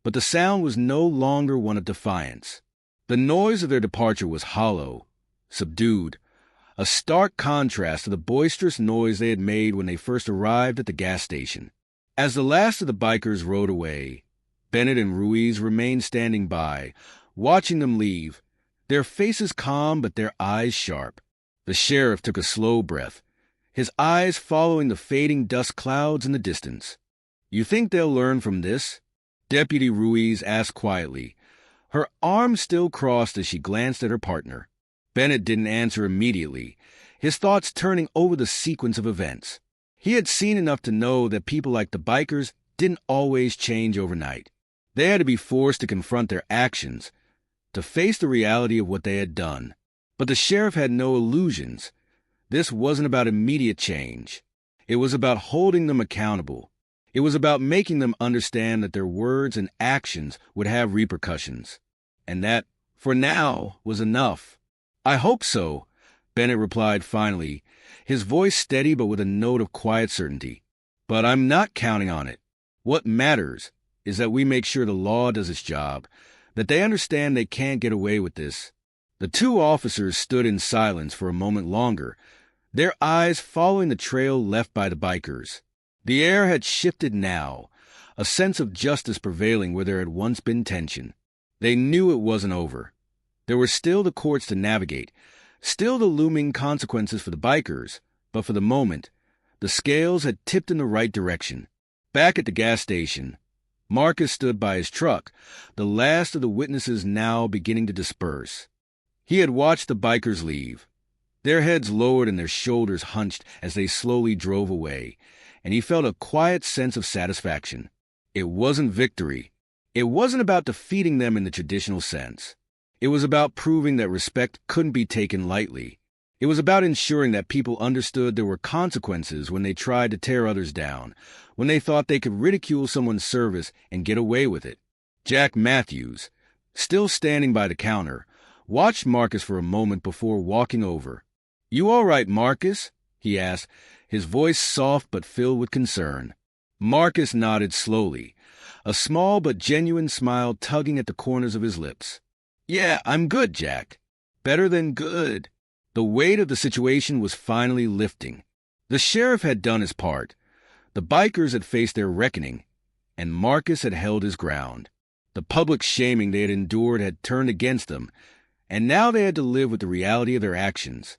Speaker 1: But the sound was no longer one of defiance. The noise of their departure was hollow, subdued, a stark contrast to the boisterous noise they had made when they first arrived at the gas station. As the last of the bikers rode away, Bennett and Ruiz remained standing by, watching them leave, their faces calm but their eyes sharp. The sheriff took a slow breath, his eyes following the fading dust clouds in the distance. "You think they'll learn from this?" Deputy Ruiz asked quietly, her arms still crossed as she glanced at her partner. Bennett didn't answer immediately, his thoughts turning over the sequence of events. He had seen enough to know that people like the bikers didn't always change overnight. They had to be forced to confront their actions, to face the reality of what they had done. But the sheriff had no illusions. This wasn't about immediate change. It was about holding them accountable. It was about making them understand that their words and actions would have repercussions. And that, for now, was enough. "I hope so," Bennett replied finally, his voice steady but with a note of quiet certainty. "But I'm not counting on it. What matters is that we make sure the law does its job, that they understand they can't get away with this." The two officers stood in silence for a moment longer, their eyes following the trail left by the bikers. The air had shifted now, a sense of justice prevailing where there had once been tension. They knew it wasn't over. There were still the courts to navigate, still the looming consequences for the bikers, but for the moment, the scales had tipped in the right direction. Back at the gas station, Marcus stood by his truck, the last of the witnesses now beginning to disperse. He had watched the bikers leave, their heads lowered and their shoulders hunched as they slowly drove away, and he felt a quiet sense of satisfaction. It wasn't victory. It wasn't about defeating them in the traditional sense. It was about proving that respect couldn't be taken lightly. It was about ensuring that people understood there were consequences when they tried to tear others down, when they thought they could ridicule someone's service and get away with it. Jack Matthews, still standing by the counter, watched Marcus for a moment before walking over. "You all right, Marcus?" he asked, his voice soft but filled with concern. Marcus nodded slowly, a small but genuine smile tugging at the corners of his lips. "Yeah, I'm good, Jack. Better than good." The weight of the situation was finally lifting. The sheriff had done his part. The bikers had faced their reckoning, and Marcus had held his ground. The public shaming they had endured had turned against them, and now they had to live with the reality of their actions.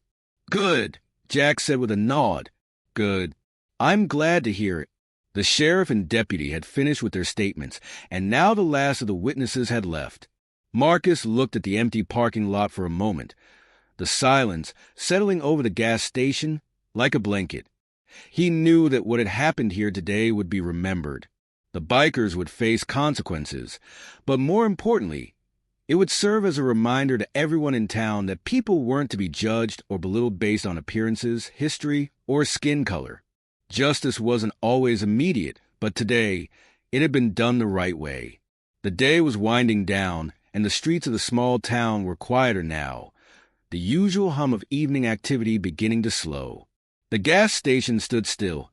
Speaker 1: "Good," Jack said with a nod. "Good. I'm glad to hear it." The sheriff and deputy had finished with their statements, and now the last of the witnesses had left. Marcus looked at the empty parking lot for a moment, the silence settling over the gas station like a blanket. He knew that what had happened here today would be remembered. The bikers would face consequences, but more importantly, It would serve as a reminder to everyone in town that people weren't to be judged or belittled based on appearances, history, or skin color. Justice wasn't always immediate, but today, it had been done the right way. The day was winding down, and the streets of the small town were quieter now, the usual hum of evening activity beginning to slow. The gas station stood still,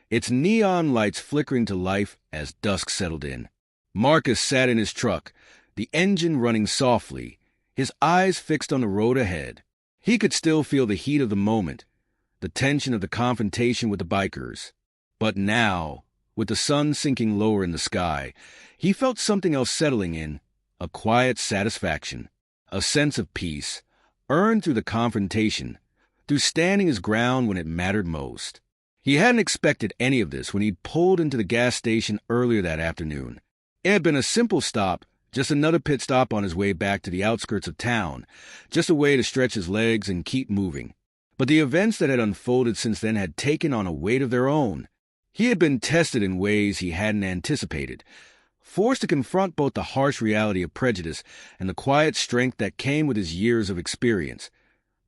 Speaker 1: its neon lights flickering to life as dusk settled in. Marcus sat in his truck, the engine running softly, his eyes fixed on the road ahead. He could still feel the heat of the moment, the tension of the confrontation with the bikers. But now, with the sun sinking lower in the sky, he felt something else settling in, a quiet satisfaction, a sense of peace, earned through the confrontation, through standing his ground when it mattered most. He hadn't expected any of this when he'd pulled into the gas station earlier that afternoon. It had been a simple stop, just another pit stop on his way back to the outskirts of town, just a way to stretch his legs and keep moving. But the events that had unfolded since then had taken on a weight of their own. He had been tested in ways he hadn't anticipated, forced to confront both the harsh reality of prejudice and the quiet strength that came with his years of experience,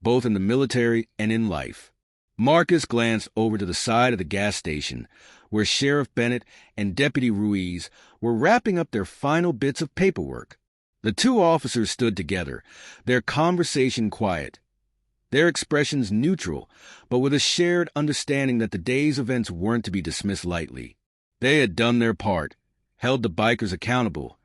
Speaker 1: both in the military and in life. Marcus glanced over to the side of the gas station, where Sheriff Bennett and Deputy Ruiz were wrapping up their final bits of paperwork. The two officers stood together, their conversation quiet, their expressions neutral, but with a shared understanding that the day's events weren't to be dismissed lightly. They had done their part, held the bikers accountable,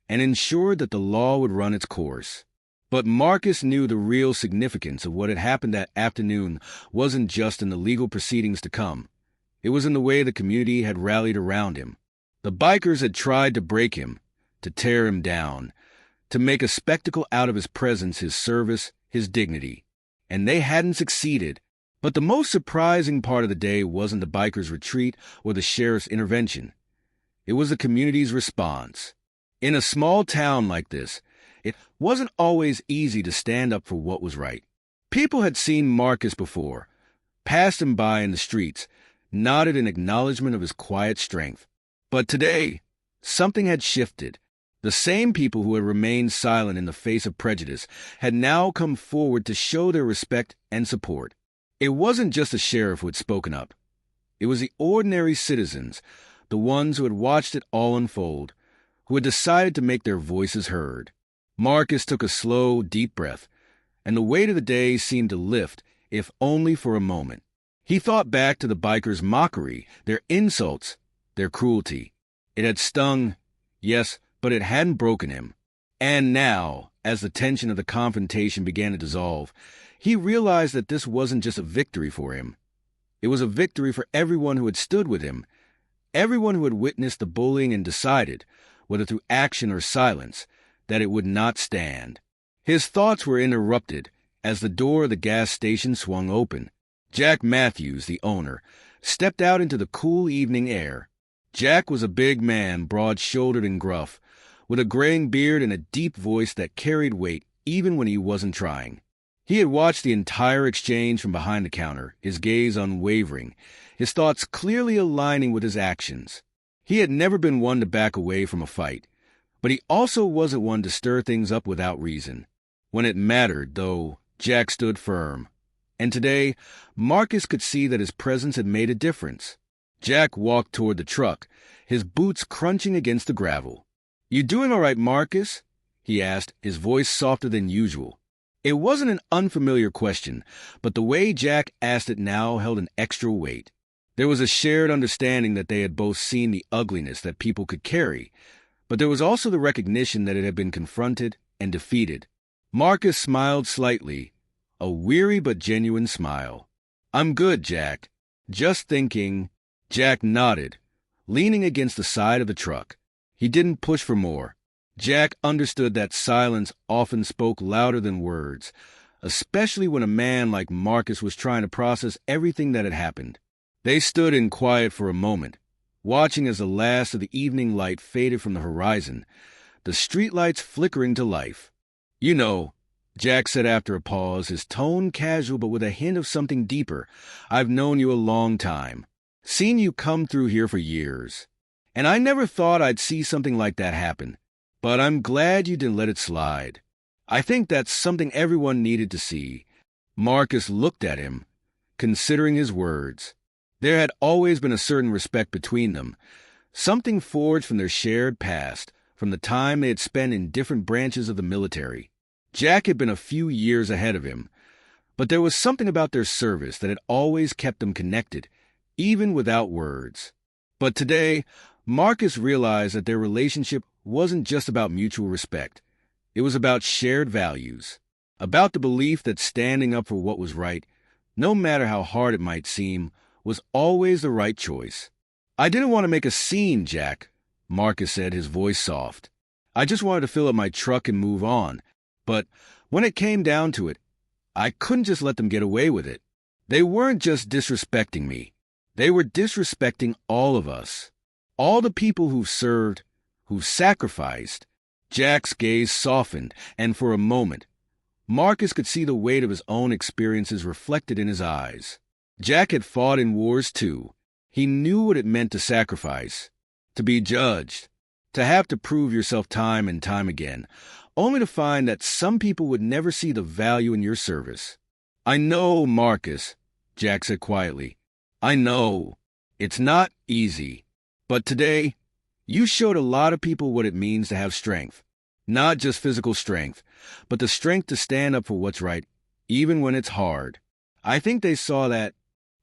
Speaker 1: and ensured that the law would run its course. But Marcus knew the real significance of what had happened that afternoon wasn't just in the legal proceedings to come. It was in the way the community had rallied around him. The bikers had tried to break him, to tear him down, to make a spectacle out of his presence, his service, his dignity. And they hadn't succeeded. But the most surprising part of the day wasn't the bikers' retreat or the sheriff's intervention. It was the community's response. In a small town like this, it wasn't always easy to stand up for what was right. People had seen Marcus before, passed him by in the streets, nodded in acknowledgement of his quiet strength. But today, something had shifted. The same people who had remained silent in the face of prejudice had now come forward to show their respect and support. It wasn't just the sheriff who had spoken up. It was the ordinary citizens, the ones who had watched it all unfold, who had decided to make their voices heard. Marcus took a slow, deep breath, and the weight of the day seemed to lift, if only for a moment. He thought back to the bikers' mockery, their insults, their cruelty. It had stung, yes, but it hadn't broken him. And now, as the tension of the confrontation began to dissolve, he realized that this wasn't just a victory for him. It was a victory for everyone who had stood with him, everyone who had witnessed the bullying and decided, whether through action or silence, that it would not stand. His thoughts were interrupted as the door of the gas station swung open. Jack Matthews, the owner, stepped out into the cool evening air. Jack was a big man, broad-shouldered and gruff, with a graying beard and a deep voice that carried weight even when he wasn't trying. He had watched the entire exchange from behind the counter, his gaze unwavering, his thoughts clearly aligning with his actions. He had never been one to back away from a fight, but he also wasn't one to stir things up without reason. When it mattered, though, Jack stood firm. And today, Marcus could see that his presence had made a difference. Jack walked toward the truck, his boots crunching against the gravel. "You doing all right, Marcus?" he asked, his voice softer than usual. It wasn't an unfamiliar question, but the way Jack asked it now held an extra weight. There was a shared understanding that they had both seen the ugliness that people could carry, but there was also the recognition that it had been confronted and defeated. Marcus smiled slightly, a weary but genuine smile. "I'm good, Jack. Just thinking." Jack nodded, leaning against the side of the truck. He didn't push for more. Jack understood that silence often spoke louder than words, especially when a man like Marcus was trying to process everything that had happened. They stood in quiet for a moment, watching as the last of the evening light faded from the horizon, the streetlights flickering to life. "You know," Jack said after a pause, his tone casual but with a hint of something deeper, "I've known you a long time. Seen you come through here for years. And I never thought I'd see something like that happen. but I'm glad you didn't let it slide. I think that's something everyone needed to see." Marcus looked at him, considering his words. There had always been a certain respect between them, something forged from their shared past, from the time they had spent in different branches of the military. Jack had been a few years ahead of him, but there was something about their service that had always kept them connected, even without words. But today, Marcus realized that their relationship wasn't just about mutual respect. It was about shared values, about the belief that standing up for what was right, no matter how hard it might seem, was always the right choice. "I didn't want to make a scene, Jack," Marcus said, his voice soft. "I just wanted to fill up my truck and move on. But when it came down to it, I couldn't just let them get away with it. They weren't just disrespecting me. They were disrespecting all of us. All the people who've served, who've sacrificed." Jack's gaze softened, and for a moment, Marcus could see the weight of his own experiences reflected in his eyes. Jack had fought in wars too. He knew what it meant to sacrifice, to be judged, to have to prove yourself time and time again, only to find that some people would never see the value in your service. "I know, Marcus," Jack said quietly. "I know. It's not easy. But today, you showed a lot of people what it means to have strength. Not just physical strength, but the strength to stand up for what's right, even when it's hard. I think they saw that."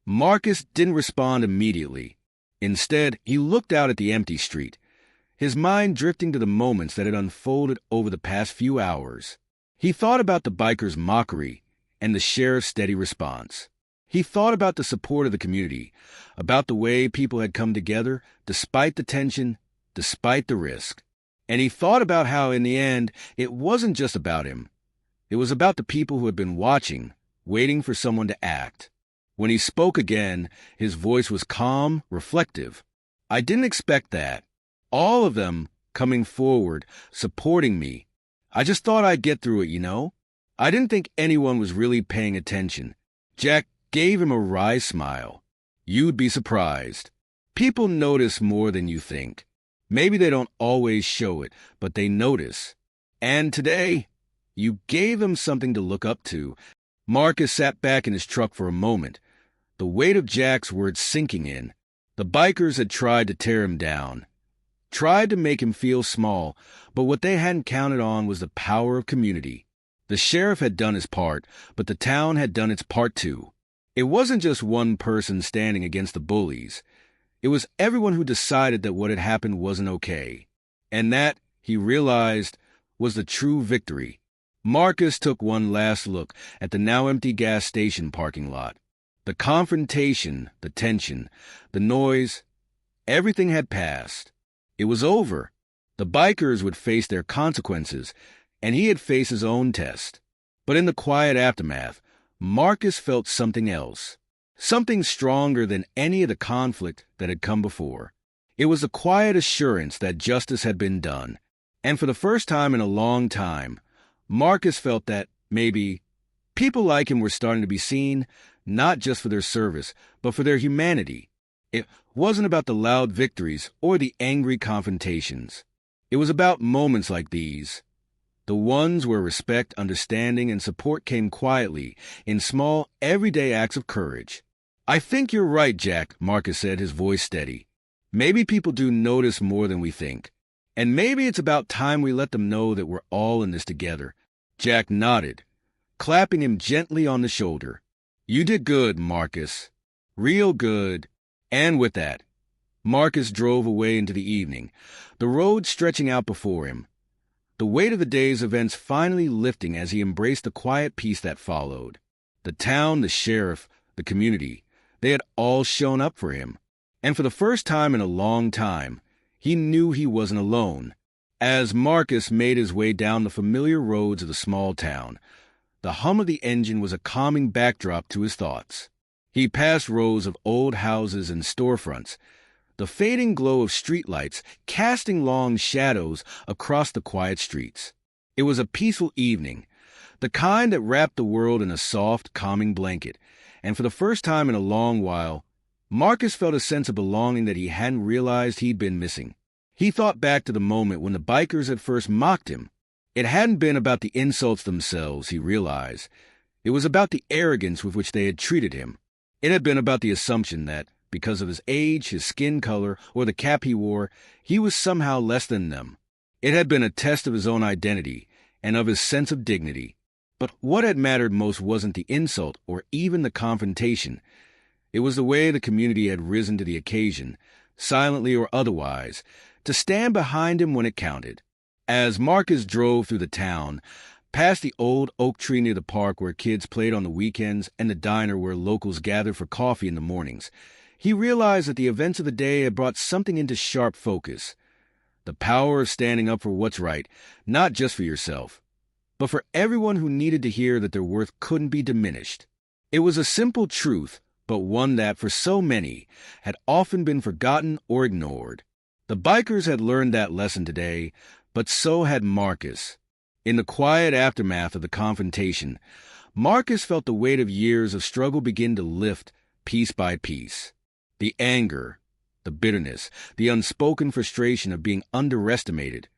Speaker 1: Marcus didn't respond immediately. Instead, he looked out at the empty street, his mind drifting to the moments that had unfolded over the past few hours. He thought about the bikers' mockery and the sheriff's steady response. He thought about the support of the community, about the way people had come together, despite the tension, despite the risk. And he thought about how, in the end, it wasn't just about him. It was about the people who had been watching, waiting for someone to act. When he spoke again, his voice was calm, reflective. "I didn't expect that. All of them coming forward, supporting me. I just thought I'd get through it, you know? I didn't think anyone was really paying attention." Jack gave him a wry smile. "You'd be surprised. People notice more than you think. Maybe they don't always show it, but they notice. And today, you gave them something to look up to." Marcus sat back in his truck for a moment, the weight of Jack's words sinking in. The bikers had tried to tear him down, tried to make him feel small, but what they hadn't counted on was the power of community. The sheriff had done his part, but the town had done its part too. It wasn't just one person standing against the bullies. It was everyone who decided that what had happened wasn't okay. And that, he realized, was the true victory. Marcus took one last look at the now empty gas station parking lot. The confrontation, the tension, the noise, everything had passed. It was over. The bikers would face their consequences, and he had faced his own test. But in the quiet aftermath, Marcus felt something else. Something stronger than any of the conflict that had come before. It was a quiet assurance that justice had been done. And for the first time in a long time, Marcus felt that, maybe, people like him were starting to be seen, not just for their service, but for their humanity. It wasn't about the loud victories or the angry confrontations. It was about moments like these. The ones where respect, understanding, and support came quietly, in small, everyday acts of courage. "I think you're right, Jack," Marcus said, his voice steady. "Maybe people do notice more than we think. And maybe it's about time we let them know that we're all in this together." Jack nodded, clapping him gently on the shoulder. "You did good, Marcus. Real good." And with that, Marcus drove away into the evening, the road stretching out before him, the weight of the day's events finally lifting as he embraced the quiet peace that followed. The town, the sheriff, the community, they had all shown up for him. And for the first time in a long time, he knew he wasn't alone. As Marcus made his way down the familiar roads of the small town, the hum of the engine was a calming backdrop to his thoughts. He passed rows of old houses and storefronts, the fading glow of streetlights casting long shadows across the quiet streets. It was a peaceful evening, the kind that wrapped the world in a soft, calming blanket, and for the first time in a long while, Marcus felt a sense of belonging that he hadn't realized he'd been missing. He thought back to the moment when the bikers had first mocked him. It hadn't been about the insults themselves, he realized. It was about the arrogance with which they had treated him. It had been about the assumption that, because of his age, his skin color, or the cap he wore, he was somehow less than them. It had been a test of his own identity and of his sense of dignity. But what had mattered most wasn't the insult or even the confrontation. It was the way the community had risen to the occasion, silently or otherwise, to stand behind him when it counted. As Marcus drove through the town, past the old oak tree near the park where kids played on the weekends and the diner where locals gathered for coffee in the mornings, he realized that the events of the day had brought something into sharp focus. The power of standing up for what's right, not just for yourself, but for everyone who needed to hear that their worth couldn't be diminished. It was a simple truth, but one that, for so many, had often been forgotten or ignored. The bikers had learned that lesson today, but so had Marcus. In the quiet aftermath of the confrontation, Marcus felt the weight of years of struggle begin to lift piece by piece. The anger, the bitterness, the unspoken frustration of being underestimated.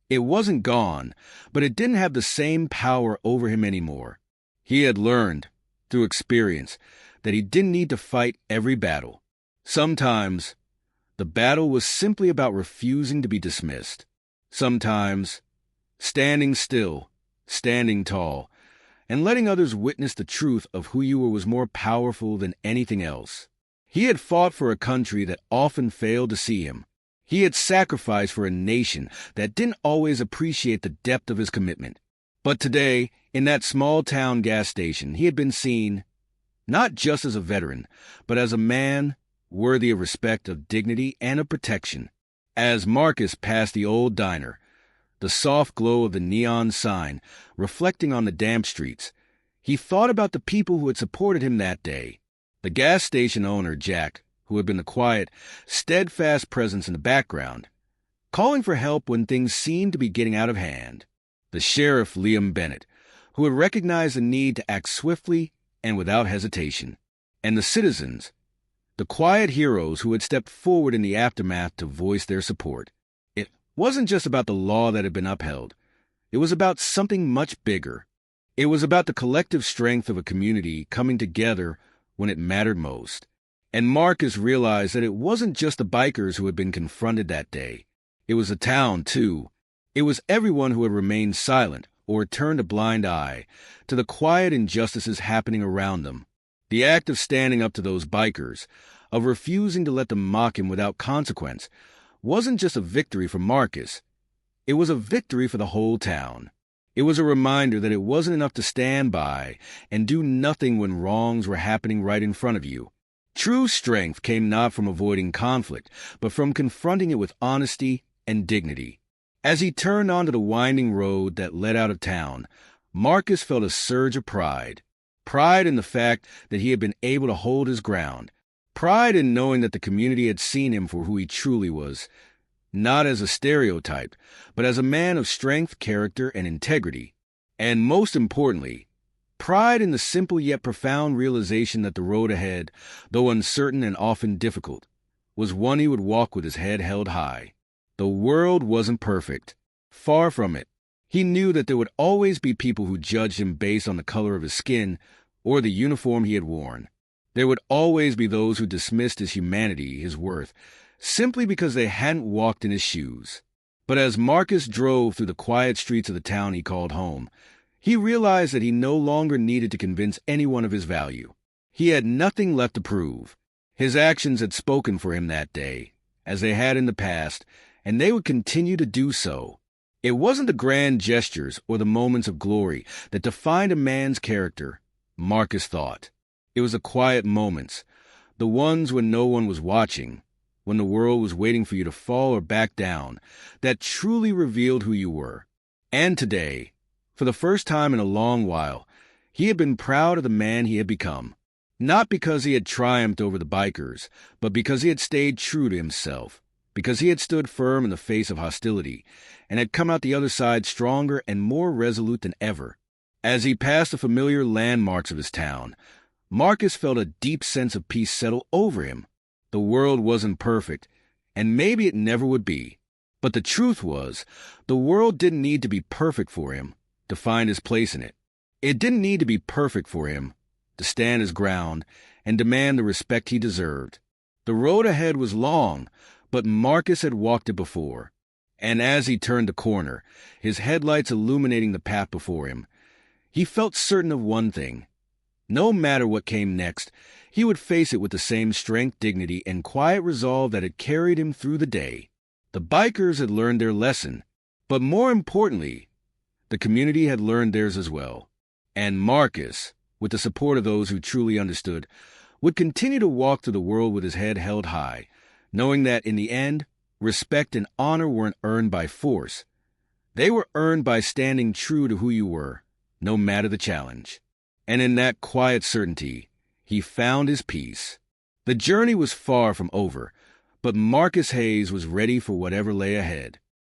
Speaker 1: It wasn't gone, but it didn't have the same power over him anymore. He had learned, through experience, that he didn't need to fight every battle. Sometimes, the battle was simply about refusing to be dismissed. Sometimes, standing still, standing tall, and letting others witness the truth of who you were was more powerful than anything else. He had fought for a country that often failed to see him. He had sacrificed for a nation that didn't always appreciate the depth of his commitment. But today, in that small-town gas station, he had been seen not just as a veteran, but as a man worthy of respect, of dignity, and of protection. As Marcus passed the old diner, the soft glow of the neon sign reflecting on the damp streets, he thought about the people who had supported him that day. The gas station owner, Jack, who had been the quiet, steadfast presence in the background, calling for help when things seemed to be getting out of hand. The sheriff, Liam Bennett, who had recognized the need to act swiftly and without hesitation. And the citizens, the quiet heroes who had stepped forward in the aftermath to voice their support. It wasn't just about the law that had been upheld. It was about something much bigger. It was about the collective strength of a community coming together when it mattered most. And Marcus realized that it wasn't just the bikers who had been confronted that day. It was the town, too. It was everyone who had remained silent or turned a blind eye to the quiet injustices happening around them. The act of standing up to those bikers, of refusing to let them mock him without consequence, wasn't just a victory for Marcus. It was a victory for the whole town. It was a reminder that it wasn't enough to stand by and do nothing when wrongs were happening right in front of you. True strength came not from avoiding conflict, but from confronting it with honesty and dignity. As he turned onto the winding road that led out of town, Marcus felt a surge of pride. Pride in the fact that he had been able to hold his ground. Pride in knowing that the community had seen him for who he truly was, not as a stereotype, but as a man of strength, character, and integrity. And most importantly, pride in the simple yet profound realization that the road ahead, though uncertain and often difficult, was one he would walk with his head held high. The world wasn't perfect. Far from it. He knew that there would always be people who judged him based on the color of his skin or the uniform he had worn. There would always be those who dismissed his humanity, his worth, simply because they hadn't walked in his shoes. But as Marcus drove through the quiet streets of the town he called home, he realized that he no longer needed to convince anyone of his value. He had nothing left to prove. His actions had spoken for him that day, as they had in the past, and they would continue to do so. It wasn't the grand gestures or the moments of glory that defined a man's character, Marcus thought. It was the quiet moments, the ones when no one was watching, when the world was waiting for you to fall or back down, that truly revealed who you were. And today, for the first time in a long while, he had been proud of the man he had become. Not because he had triumphed over the bikers, but because he had stayed true to himself, because he had stood firm in the face of hostility, and had come out the other side stronger and more resolute than ever. As he passed the familiar landmarks of his town, Marcus felt a deep sense of peace settle over him. The world wasn't perfect, and maybe it never would be, But the truth was, the world didn't need to be perfect for him to find his place in it. It didn't need to be perfect for him to stand his ground and demand the respect he deserved. The road ahead was long, but Marcus had walked it before. And as he turned the corner, his headlights illuminating the path before him, he felt certain of one thing. No matter what came next, he would face it with the same strength, dignity, and quiet resolve that had carried him through the day. The bikers had learned their lesson, but more importantly, the community had learned theirs as well. And Marcus, with the support of those who truly understood, would continue to walk through the world with his head held high, knowing that in the end, respect and honor weren't earned by force. They were earned by standing true to who you were, no matter the challenge. And in that quiet certainty, he found his peace. The journey was far from over, but Marcus Hayes was ready for whatever lay ahead.